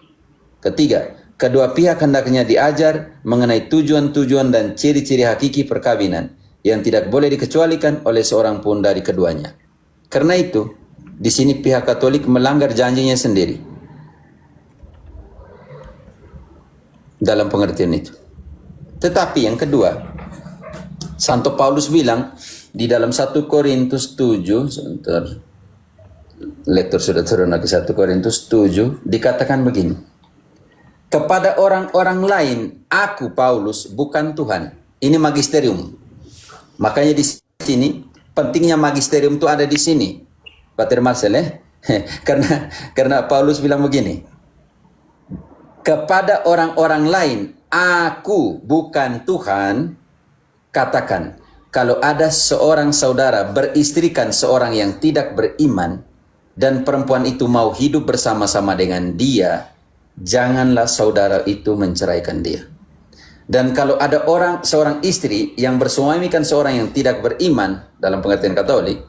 Ketiga, kedua pihak hendaknya diajar mengenai tujuan-tujuan dan ciri-ciri hakiki perkawinan yang tidak boleh dikecualikan oleh seorang pun dari keduanya. Karena itu, di sini pihak Katolik melanggar janjinya sendiri. Dalam pengertian itu. Tetapi yang kedua, Santo Paulus bilang di dalam 1 Korintus 7, sebentar, lektor sudah turun lagi 1 Korintus 7, dikatakan begini. Kepada orang-orang lain, aku Paulus bukan Tuhan. Ini magisterium. Makanya di sini, pentingnya magisterium itu ada di sini, Pater Marcel ya. karena Paulus bilang begini, kepada orang-orang lain, aku bukan Tuhan, katakan, kalau ada seorang saudara beristrikan seorang yang tidak beriman dan perempuan itu mau hidup bersama-sama dengan dia, janganlah saudara itu menceraikan dia. Dan kalau ada seorang istri yang bersuamikan seorang yang tidak beriman dalam pengertian Katolik,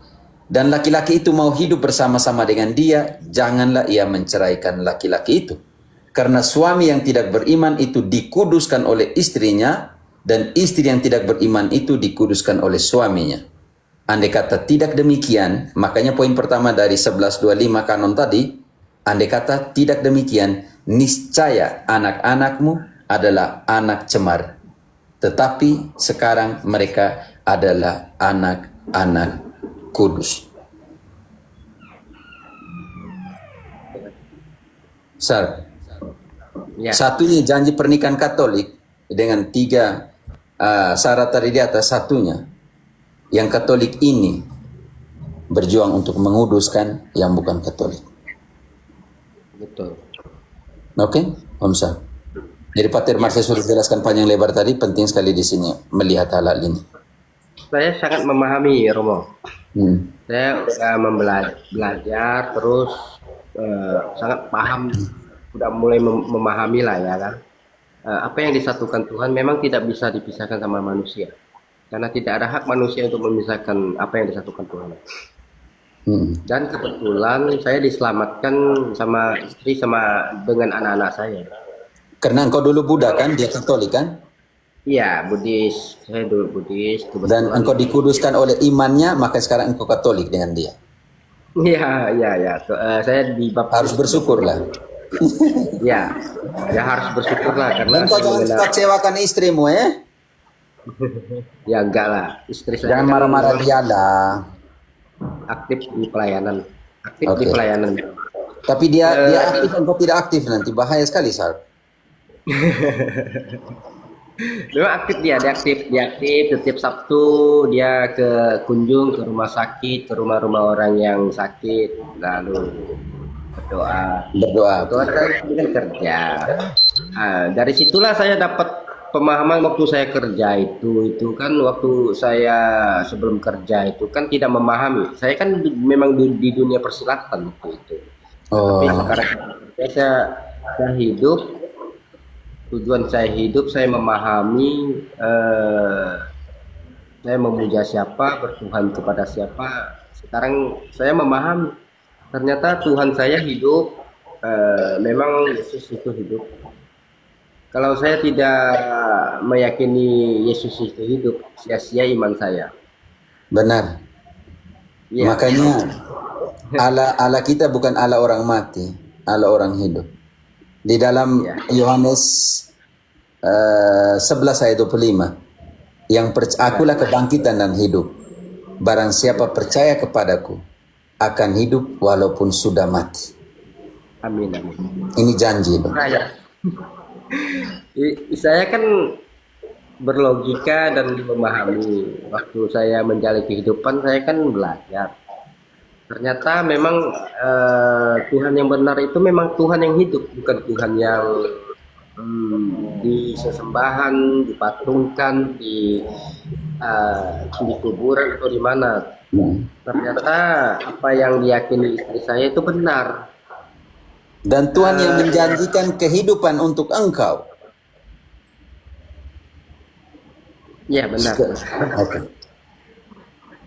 dan laki-laki itu mau hidup bersama-sama dengan dia, janganlah ia menceraikan laki-laki itu. Karena suami yang tidak beriman itu dikuduskan oleh istrinya, dan istri yang tidak beriman itu dikuduskan oleh suaminya. Andai kata tidak demikian, makanya poin pertama dari 1125 kanon tadi, andai kata tidak demikian, niscaya anak-anakmu adalah anak cemar. Tetapi sekarang mereka adalah anak-anak kudus. Ya. Satunya janji pernikahan Katolik dengan 3 syarat tadi di atas. Satunya yang Katolik ini berjuang untuk menguduskan yang bukan Katolik. Betul. Oke, Om Sar. Jadi Pater Marcel sudah jelaskan panjang lebar tadi, penting sekali di sini melihat hal ini. Saya sangat memahami, Romo. Saya belajar terus sangat paham, sudah mulai memahami lah ya kan. Apa yang disatukan Tuhan memang tidak bisa dipisahkan sama manusia, karena tidak ada hak manusia untuk memisahkan apa yang disatukan Tuhan. Dan kebetulan saya diselamatkan sama istri sama dengan anak-anak saya. Karena engkau dulu Buddha kan, dia Katolik kan? Iya, Buddhis. Saya dulu Buddhis. Dan engkau dikuduskan oleh imannya, maka sekarang engkau Katolik dengan dia. Iya. Saya dibaptis. Harus bersyukurlah. Ya harus bersyukurlah karena Engkau jangan kecewakan istrimu ya enggak lah, istri saya Jangan kan marah-marah dia lah. aktif di pelayanan, Oke. Tapi dia aktif, engkau tidak aktif nanti bahaya sekali, Sar. Memang aktif dia aktif setiap Sabtu dia kunjung ke rumah sakit, ke rumah-rumah orang yang sakit, lalu berdoa. Saya kan kerja. Dari situlah saya dapat pemahaman waktu saya kerja itu kan waktu saya sebelum kerja itu kan tidak memahami. Saya kan memang di dunia persilatan waktu itu. Tapi sekarang saya hidup. Tujuan saya hidup, saya memahami, saya memuja siapa, bertuhan kepada siapa. Sekarang saya memahami, ternyata Tuhan saya hidup, memang Yesus itu hidup. Kalau saya tidak meyakini Yesus itu hidup, sia-sia iman saya. Benar. Ya. Makanya Allah kita bukan Allah orang mati, Allah orang hidup. Di dalam Yohanes 11 ayat 25, akulah kebangkitan dan hidup. Barang siapa percaya kepadaku akan hidup walaupun sudah mati. Amin. Ini janji loh. Saya kan berlogika dan memahami. Waktu saya menjalani kehidupan, saya kan belajar. Ternyata memang Tuhan yang benar itu memang Tuhan yang hidup, bukan Tuhan yang di sesembahan, dipatungkan, di kuburan atau di mana. Ternyata apa yang diyakini istri saya itu benar. Dan Tuhan yang menjanjikan kehidupan untuk engkau. Ya benar. Oke.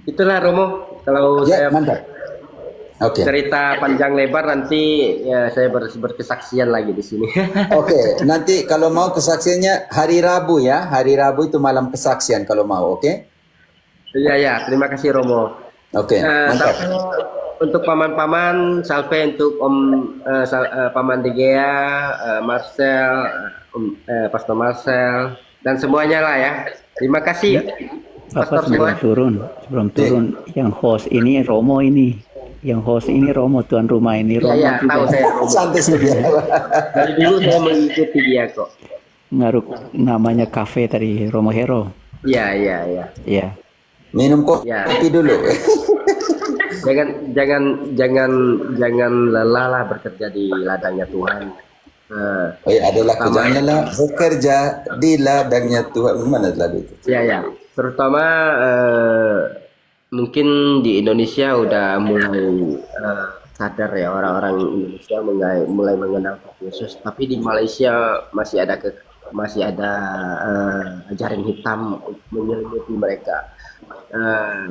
Itulah Romo. Kalau saya mantap. cerita panjang lebar nanti ya saya berkesaksian lagi di sini. Oke, nanti kalau mau kesaksiannya hari Rabu ya. Hari Rabu itu malam kesaksian kalau mau, oke? Iya, terima kasih Romo. Oke, mantap. Untuk paman-paman, salve untuk Paman Digea, Marcel, Pastor Marcel, dan semuanya lah ya. Terima kasih. Bapak sebelum turun, yang host ini Romo ini. Yang host ini Romo, tuan rumah ini Romo. Iya, tahu saya Romo. Santai saja. Dari dulu saya mengikuti dia kok. Ngaruh namanya kafe tadi Romo Hero. Iya. Minum kopi dulu. Jangan lelah lah bekerja di ladangnya Tuhan. Adalah janganlah bekerja di ladangnya Tuhan. Mana lagu itu? Iya. Terutama mungkin di Indonesia udah mulai sadar ya, orang-orang Indonesia mulai mengenal Yesus, tapi di Malaysia masih ada jaring hitam menyelimuti mereka.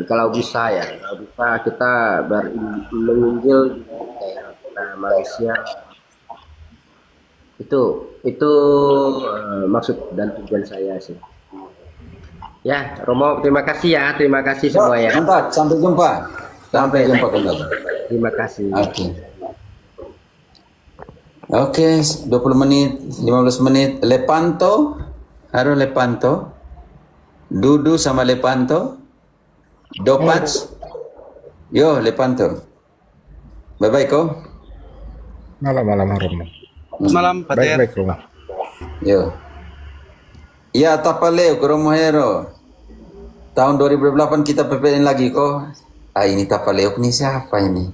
Kalau bisa kita menginjil di daerah Malaysia, itu maksud dan tujuan saya sih. Ya, Romo, terima kasih semua ya. Mantap, sampai jumpa. Sampai jumpa kembali. Terima kasih. Oke. Oke, 20 menit, 15 menit. Lepanto, Haro Lepanto. Dudu sama Lepanto. Dopats. Yo, Lepanto. Bye-bye, ko. Malam Romo. Malam Pater. Baik Romo. Yo. Ya, Tapaleo, Romo Hero. Tahun 2008 kita PPN lagi, kok. Ah, ini Tapaleo ini siapa ini?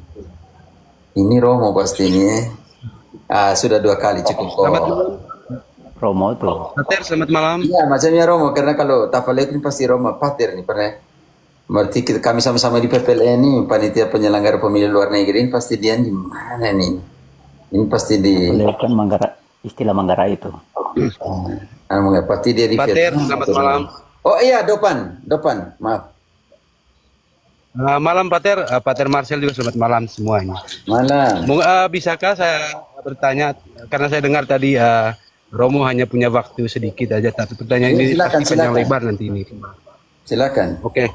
Ini Romo pasti ini, Ah, sudah 2 kali cukup kok. Romo tuh. Pater, selamat malam. Iya, macamnya Romo, karena kalau Tapaleo ini pasti Romo, Pater nih, pernah. Berarti kami sama-sama di PPLN ini, panitia penyelenggara pemilu luar negeri ini pasti dia di mana nih? Ini pasti di. Beliau kan istilah Manggarai itu. Pasti dia di Pater, Vietnam. selamat malam. Oh iya, Dopan, maaf. Malam Pater, Pater Marcel juga selamat malam semuanya. Malam. Bisakah saya bertanya, karena saya dengar tadi Romo hanya punya waktu sedikit aja, tapi pertanyaan Ya, ini silakan, pasti panjang silakan. lebar nanti ini. Silakan. Oke.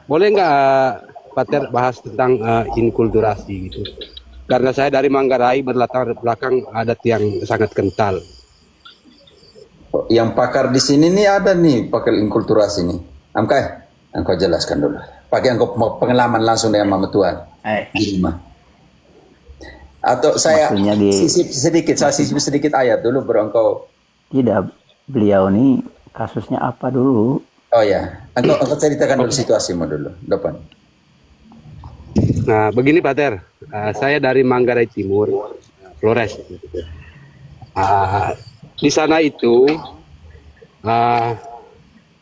Boleh nggak Pater bahas tentang inkulturasi gitu? Karena saya dari Manggarai berlatar belakang adat yang sangat kental. Yang pakar di sini nih ada nih pakar inkulturasi nih. Amkai, engkau jelaskan dulu. Pakai engkau pengalaman langsung dengan Mama Tuan di rumah. Atau saya Maksudnya sisip sedikit ayat dulu baru engkau. Tidak, beliau nih kasusnya apa dulu? Oh ya, engkau ceritakan dulu situasimu dulu, depan. Nah, begini Pater, saya dari Manggarai Timur, Flores. Di sana itu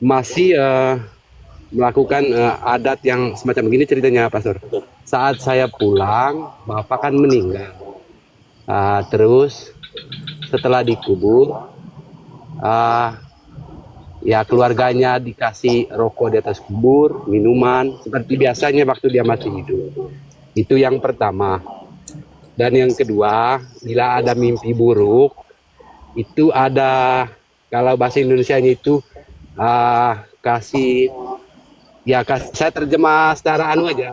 masih melakukan adat yang semacam begini ceritanya, Pastor. Saat saya pulang, bapak kan meninggal. Terus setelah dikubur, ya keluarganya dikasih rokok di atas kubur, minuman, seperti biasanya waktu dia masih hidup. Itu yang pertama. Dan yang kedua, bila ada mimpi buruk, itu ada, kalau bahasa Indonesianya itu saya terjemah secara aja,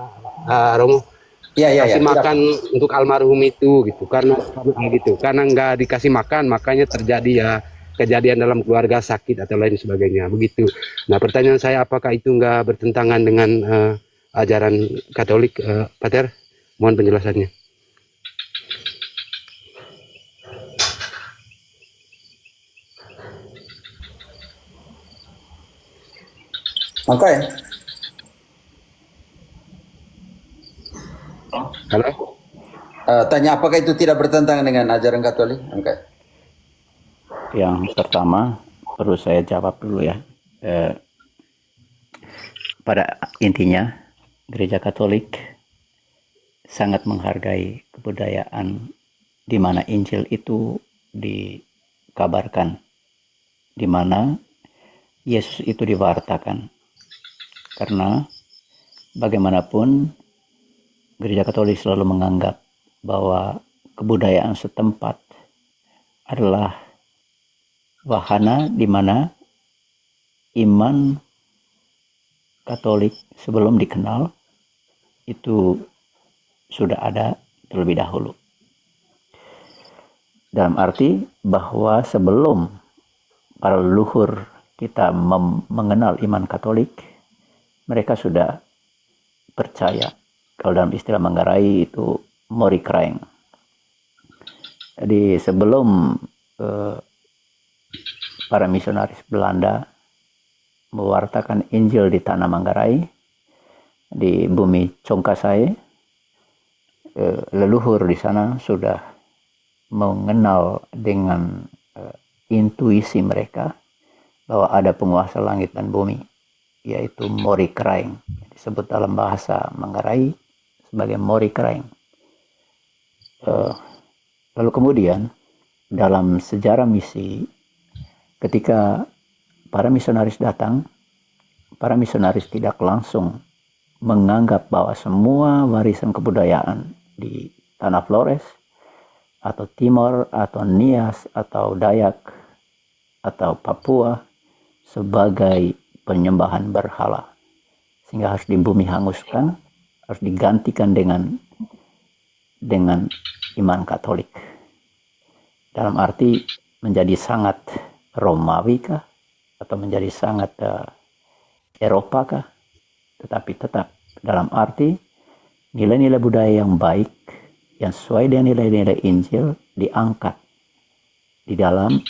Romo. Kasih makan untuk almarhum itu gitu, karena nggak dikasih makan, makanya terjadi ya kejadian dalam keluarga sakit atau lain sebagainya begitu. Nah, pertanyaan saya, apakah itu nggak bertentangan dengan ajaran Katolik, Pater? Mohon penjelasannya. Oke. Halo? Tanya apakah itu tidak bertentangan dengan ajaran Katolik? Oke. Yang pertama perlu saya jawab dulu ya. Pada intinya Gereja Katolik sangat menghargai kebudayaan di mana Injil itu dikabarkan, di mana Yesus itu diwartakan. Karena bagaimanapun Gereja Katolik selalu menganggap bahwa kebudayaan setempat adalah wahana di mana iman Katolik sebelum dikenal itu sudah ada terlebih dahulu. Dalam arti bahwa sebelum para leluhur kita mengenal iman Katolik, mereka sudah percaya. Kalau dalam istilah Manggarai itu mori kraeng. Jadi sebelum para misionaris Belanda mewartakan Injil di tanah Manggarai, di bumi Congkasai, leluhur di sana sudah mengenal dengan intuisi mereka bahwa ada penguasa langit dan bumi, yaitu Mori Kraing, disebut dalam bahasa Manggarai sebagai Mori Kraing. Lalu kemudian dalam sejarah misi, ketika para misionaris datang, para misionaris tidak langsung menganggap bahwa semua warisan kebudayaan di tanah Flores atau Timor atau Nias atau Dayak atau Papua sebagai penyembahan berhala, sehingga harus dibumi hanguskan, harus digantikan dengan iman Katolik. Dalam arti menjadi sangat Romawi kah atau menjadi sangat Eropa kah, tetapi tetap dalam arti nilai-nilai budaya yang baik yang sesuai dengan nilai-nilai Injil diangkat di dalam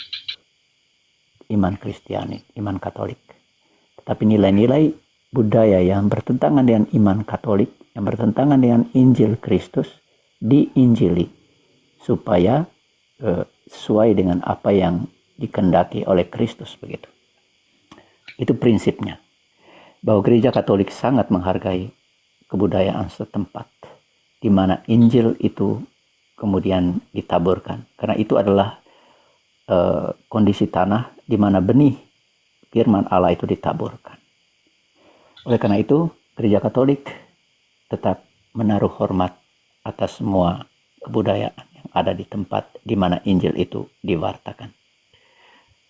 iman Kristiani, iman Katolik. Tetapi nilai-nilai budaya yang bertentangan dengan iman Katolik, yang bertentangan dengan Injil Kristus, diinjili supaya sesuai dengan apa yang dikehendaki oleh Kristus, begitu. Itu prinsipnya, bahwa gereja Katolik sangat menghargai kebudayaan setempat di mana Injil itu kemudian ditaburkan, karena itu adalah kondisi tanah di mana benih firman Allah itu ditaburkan. Oleh karena itu, gereja Katolik tetap menaruh hormat atas semua kebudayaan yang ada di tempat di mana Injil itu diwartakan.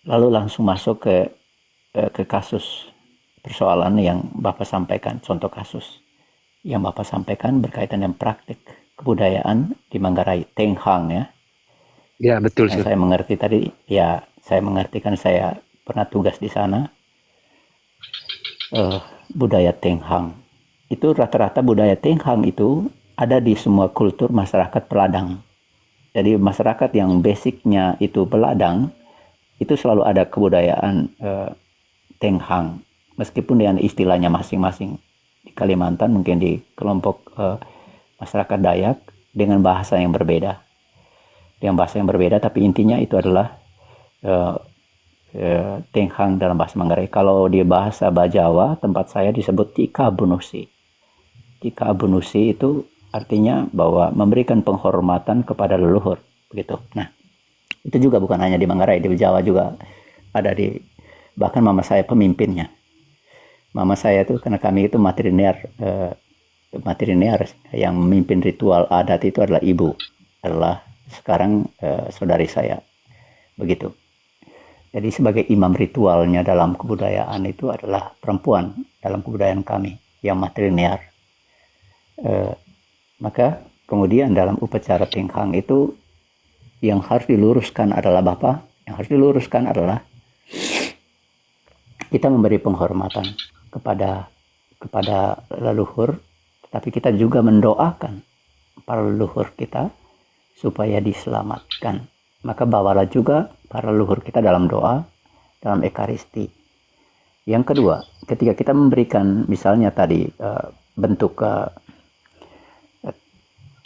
Lalu langsung masuk ke kasus persoalan yang Bapak sampaikan, contoh kasus yang Bapak sampaikan berkaitan dengan praktik kebudayaan di Manggarai, Teng Hang ya. Ya, betul. Yang saya mengerti tadi, ya saya mengerti kan saya pernah tugas di sana. Budaya Teng Hang itu rata-rata budaya Teng Hang itu ada di semua kultur masyarakat peladang. Jadi masyarakat yang basicnya itu peladang itu selalu ada kebudayaan Teng Hang, meskipun dengan istilahnya masing-masing. Di Kalimantan mungkin di kelompok masyarakat Dayak dengan bahasa yang berbeda. Dengan bahasa yang berbeda, tapi intinya itu adalah Teng Hang dalam bahasa Manggarai. Kalau di bahasa Bajawa, tempat saya disebut Tika Abunusi. Tika Abunusi itu artinya bahwa memberikan penghormatan kepada leluhur, begitu. Nah, itu juga bukan hanya di Manggarai, di Jawa juga ada bahkan mama saya pemimpinnya. Mama saya itu, karena kami itu matrilinear yang memimpin ritual adat itu adalah ibu, adalah sekarang saudari saya, begitu. Jadi sebagai imam ritualnya dalam kebudayaan itu adalah perempuan dalam kebudayaan kami yang matrilinear. Maka kemudian dalam upacara Teng Hang itu yang harus diluruskan adalah kita memberi penghormatan kepada leluhur, tapi kita juga mendoakan para leluhur kita supaya diselamatkan. Maka bawalah juga para leluhur kita dalam doa, dalam ekaristi. Yang kedua, ketika kita memberikan misalnya tadi bentuk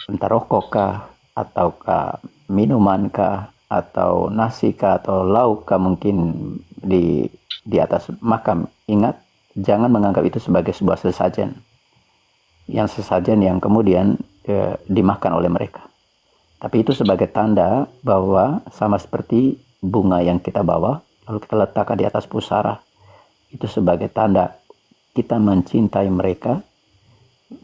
entah rokok kah, ataukah minuman kah, atau nasi kah, atau lauk kah mungkin di atas makam, ingat jangan menganggap itu sebagai sebuah sesajen yang kemudian dimakan oleh mereka. Tapi itu sebagai tanda bahwa sama seperti bunga yang kita bawa lalu kita letakkan di atas pusara, itu sebagai tanda kita mencintai mereka,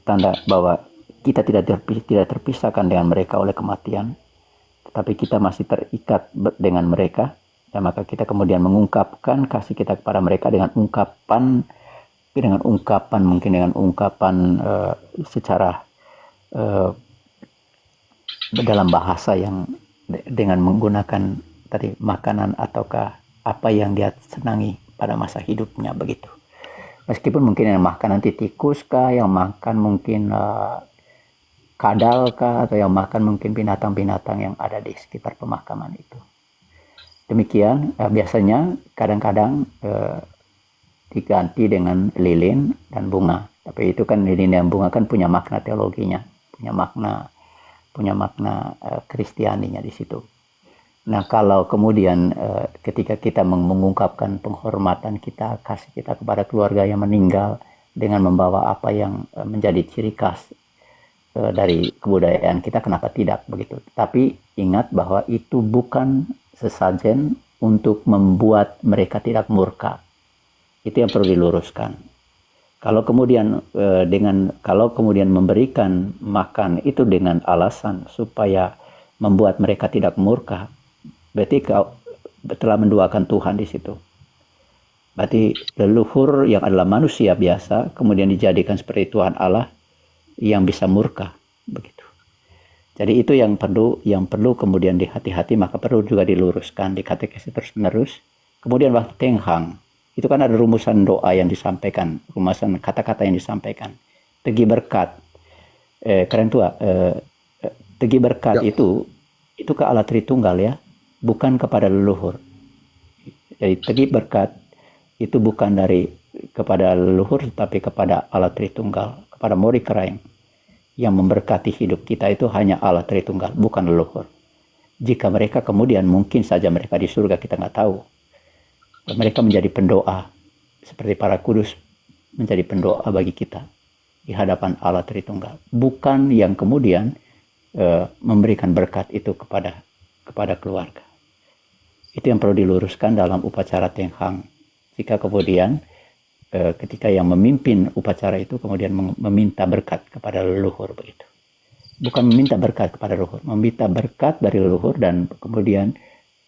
tanda bahwa kita tidak terpisahkan dengan mereka oleh kematian, tetapi kita masih terikat dengan mereka. Dan maka kita kemudian mengungkapkan kasih kita kepada mereka dengan ungkapan secara dalam bahasa yang dengan menggunakan tadi makanan ataukah apa yang dia senangi pada masa hidupnya, begitu. Meskipun mungkin yang makan nanti tikus kah, yang makan mungkin kadal kah, atau yang makan mungkin binatang-binatang yang ada di sekitar pemakaman itu. Demikian biasanya kadang-kadang diganti dengan lilin dan bunga. Tapi itu kan lilin dan bunga kan punya makna teologinya, punya makna Kristianinya di situ. Nah, kalau kemudian ketika kita mengungkapkan penghormatan kita, kasih kita kepada keluarga yang meninggal dengan membawa apa yang menjadi ciri khas dari kebudayaan kita, kenapa tidak begitu? Tapi ingat bahwa itu bukan sesajen untuk membuat mereka tidak murka. Itu yang perlu diluruskan. Kalau kemudian kalau kemudian memberikan makan itu dengan alasan supaya membuat mereka tidak murka, berarti kau telah menduakan Tuhan di situ. Berarti leluhur yang adalah manusia biasa kemudian dijadikan seperti Tuhan Allah yang bisa murka, begitu. Jadi itu yang perlu kemudian dihati-hati, maka perlu juga diluruskan, dikatekesi terus-menerus. Kemudian waktu tenghang, itu kan ada rumusan doa yang disampaikan, rumusan kata-kata yang disampaikan. Tegi berkat, keren tua. Tegi berkat itu ke Allah Tritunggal ya, bukan kepada leluhur. Jadi tegi berkat itu bukan kepada leluhur, tapi kepada Allah Tritunggal, kepada Mori Kraeng. Yang memberkati hidup kita itu hanya Allah Tritunggal, bukan leluhur. Jika mereka kemudian mungkin saja mereka di surga, kita nggak tahu. Mereka menjadi pendoa, seperti para kudus menjadi pendoa bagi kita di hadapan Allah Tritunggal. Bukan yang kemudian memberikan berkat itu kepada keluarga. Itu yang perlu diluruskan dalam upacara tenghang. Jika kemudian ketika yang memimpin upacara itu kemudian meminta berkat kepada leluhur, begitu. Bukan meminta berkat kepada leluhur, meminta berkat dari leluhur, dan kemudian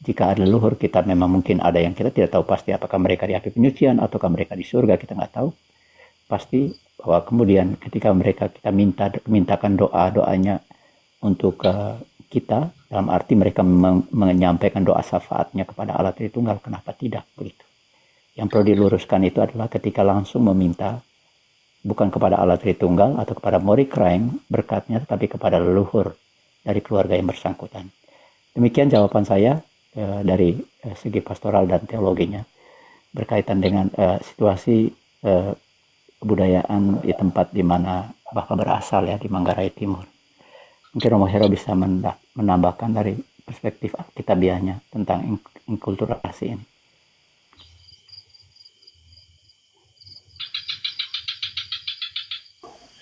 jika ada leluhur kita memang mungkin ada yang kita tidak tahu pasti apakah mereka di api penyucian ataukah mereka di surga, kita nggak tahu pasti, bahwa kemudian ketika kita mintakan doanya untuk kita, dalam arti mereka menyampaikan doa syafaatnya kepada Allah Tritunggal, kenapa tidak, begitu. Yang perlu diluruskan itu adalah ketika langsung meminta bukan kepada Allah Tritunggal atau kepada Mori Kraeng berkatnya, tetapi kepada leluhur dari keluarga yang bersangkutan. Demikian jawaban saya dari segi pastoral dan teologinya berkaitan dengan situasi kebudayaan di tempat di mana Bapak berasal ya, di Manggarai Timur. Mungkin Romo Hero bisa menambahkan dari perspektif alkitabiahnya tentang inkulturasi ini.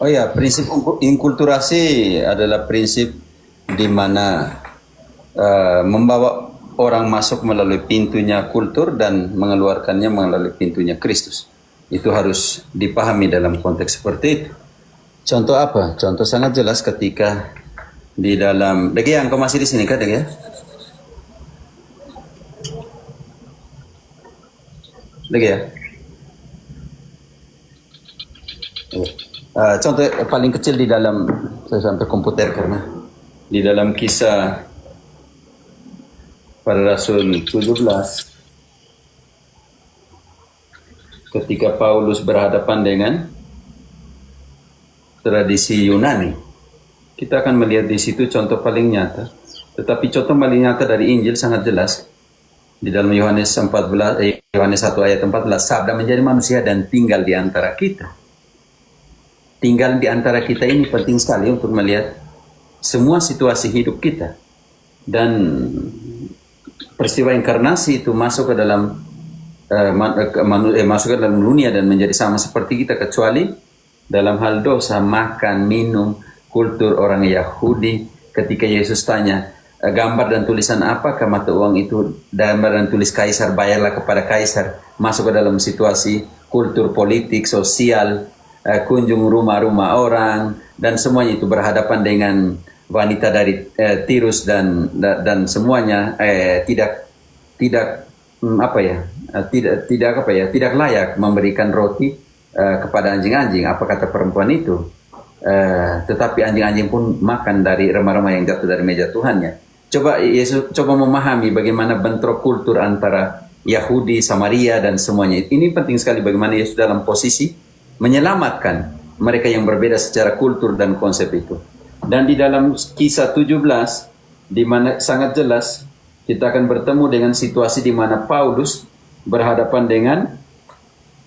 Oh ya, prinsip inkulturasi adalah prinsip di mana membawa orang masuk melalui pintunya kultur dan mengeluarkannya melalui pintunya Kristus. Itu harus dipahami dalam konteks seperti itu. Contoh apa? Contoh sangat jelas ketika di dalam Degi, engkau masih di sini kan, Degi ya? Degi ya? Contoh paling kecil di dalam, saya sampai komputer karena di dalam kisah para Rasul 17 ketika Paulus berhadapan dengan tradisi Yunani, kita akan melihat di situ contoh paling nyata. Tetapi contoh paling nyata dari Injil sangat jelas di dalam Yohanes 1 ayat 14, sabda menjadi manusia dan tinggal di antara kita. Tinggal di antara kita ini penting sekali untuk melihat semua situasi hidup kita. Dan peristiwa inkarnasi itu masuk ke dalam masuk ke dalam dunia dan menjadi sama seperti kita, kecuali dalam hal dosa, makan, minum, kultur orang Yahudi. Ketika Yesus tanya, gambar dan tulisan apakah mata uang itu? Gambar dan tulis kaisar, bayarlah kepada kaisar. Masuk ke dalam situasi kultur, politik, sosial, kunjung rumah-rumah orang, dan semuanya itu berhadapan dengan wanita dari Tirus dan semuanya tidak layak memberikan roti kepada anjing-anjing. Apa kata perempuan itu? Tetapi anjing-anjing pun makan dari remah-remah yang jatuh dari meja Tuhannya. Yesus coba memahami bagaimana bentrok kultur antara Yahudi, Samaria, dan semuanya. Ini penting sekali bagaimana Yesus dalam posisi menyelamatkan mereka yang berbeda secara kultur dan konsep itu. Dan di dalam kisah 17, di mana sangat jelas kita akan bertemu dengan situasi di mana Paulus berhadapan dengan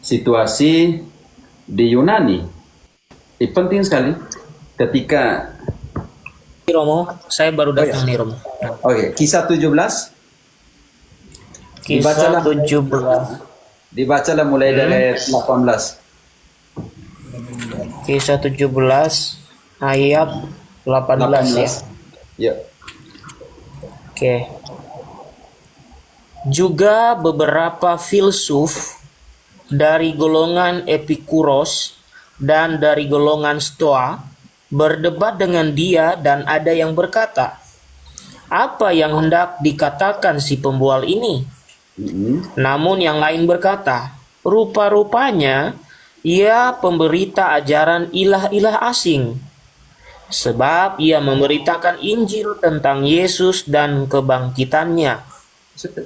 situasi di Yunani. Penting sekali ketika Romo, saya baru datang nih Romo. Oke, kisah 17 Kisah Dibacalah, 17. dibacalah mulai dari ayat 18. Kisah 17 ayat 18 ya. Ya. Oke. Juga beberapa filsuf dari golongan Epikuros dan dari golongan Stoa berdebat dengan dia, dan ada yang berkata, "Apa yang hendak dikatakan si pembual ini?" Namun yang lain berkata, "Rupa-rupanya ia pemberita ajaran ilah-ilah asing, sebab ia memberitakan Injil tentang Yesus dan kebangkitannya."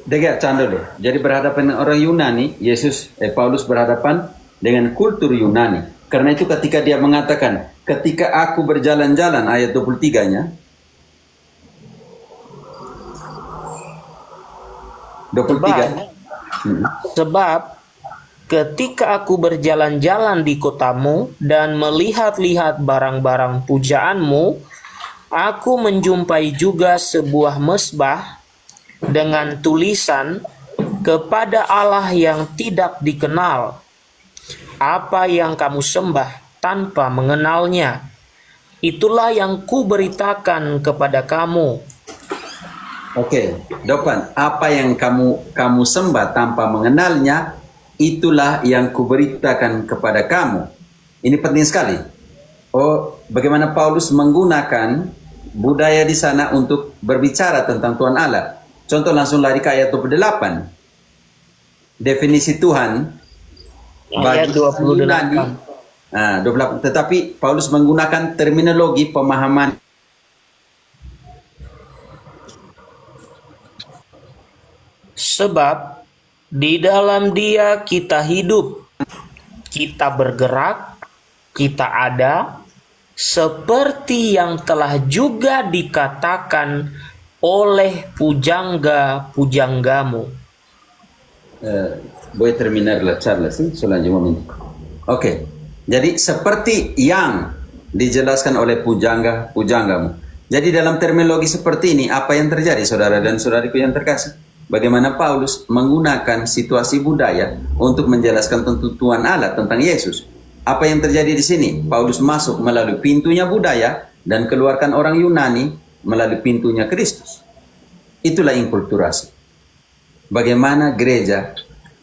Dengar canda dulu. Jadi berhadapan dengan orang Yunani, Paulus berhadapan dengan kultur Yunani. Karena itu ketika dia mengatakan, ketika aku berjalan-jalan, ayat 23-nya, 23. Sebab ketika aku berjalan-jalan di kotamu dan melihat-lihat barang-barang pujaanmu, aku menjumpai juga sebuah mesbah dengan tulisan, "Kepada Allah yang tidak dikenal. Apa yang kamu sembah tanpa mengenalnya, itulah yang kuberitakan kepada kamu." Oke, depan. Apa yang kamu sembah tanpa mengenalnya, itulah yang kuberitakan kepada kamu. Ini penting sekali. Oh, bagaimana Paulus menggunakan budaya di sana untuk berbicara tentang Tuhan Allah. Contoh langsung lari ke ayat 28. Definisi Tuhan Ayat 28. Yunani, 28. Tetapi Paulus menggunakan terminologi pemahaman. Sebab di dalam Dia kita hidup, kita bergerak, kita ada, seperti yang telah juga dikatakan oleh pujangga-pujanggamu. Voy a terminar la charla, ¿sí? Solo un momento. Oke, jadi seperti yang dijelaskan oleh pujanggamu. Jadi dalam terminologi seperti ini, apa yang terjadi, saudara dan saudariku yang terkasih? Bagaimana Paulus menggunakan situasi budaya untuk menjelaskan tentang Tuhan Allah, tentang Yesus. Apa yang terjadi di sini? Paulus masuk melalui pintunya budaya dan keluarkan orang Yunani melalui pintunya Kristus. Itulah inkulturasi. Bagaimana gereja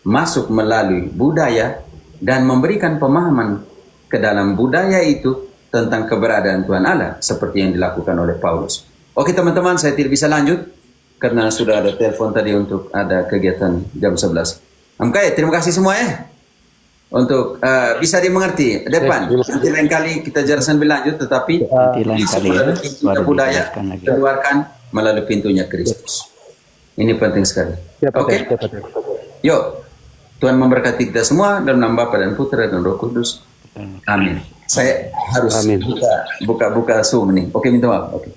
masuk melalui budaya dan memberikan pemahaman ke dalam budaya itu tentang keberadaan Tuhan Allah seperti yang dilakukan oleh Paulus. Oke teman-teman, saya tidak bisa lanjut karena sudah ada telepon tadi untuk ada kegiatan jam 11. Oke, terima kasih semua ya. Untuk bisa dimengerti depan. Nanti lain kali kita jelaskan lebih lanjut, tetapi pintunya budaya keluarkan melalui pintunya Kristus. Ini penting sekali. Oke. Yuk, Tuhan memberkati kita semua dalam nama Bapa dan Putra dan Roh Kudus. Amin. Saya harus buka Zoom nih. Oke, minta maaf. Oke.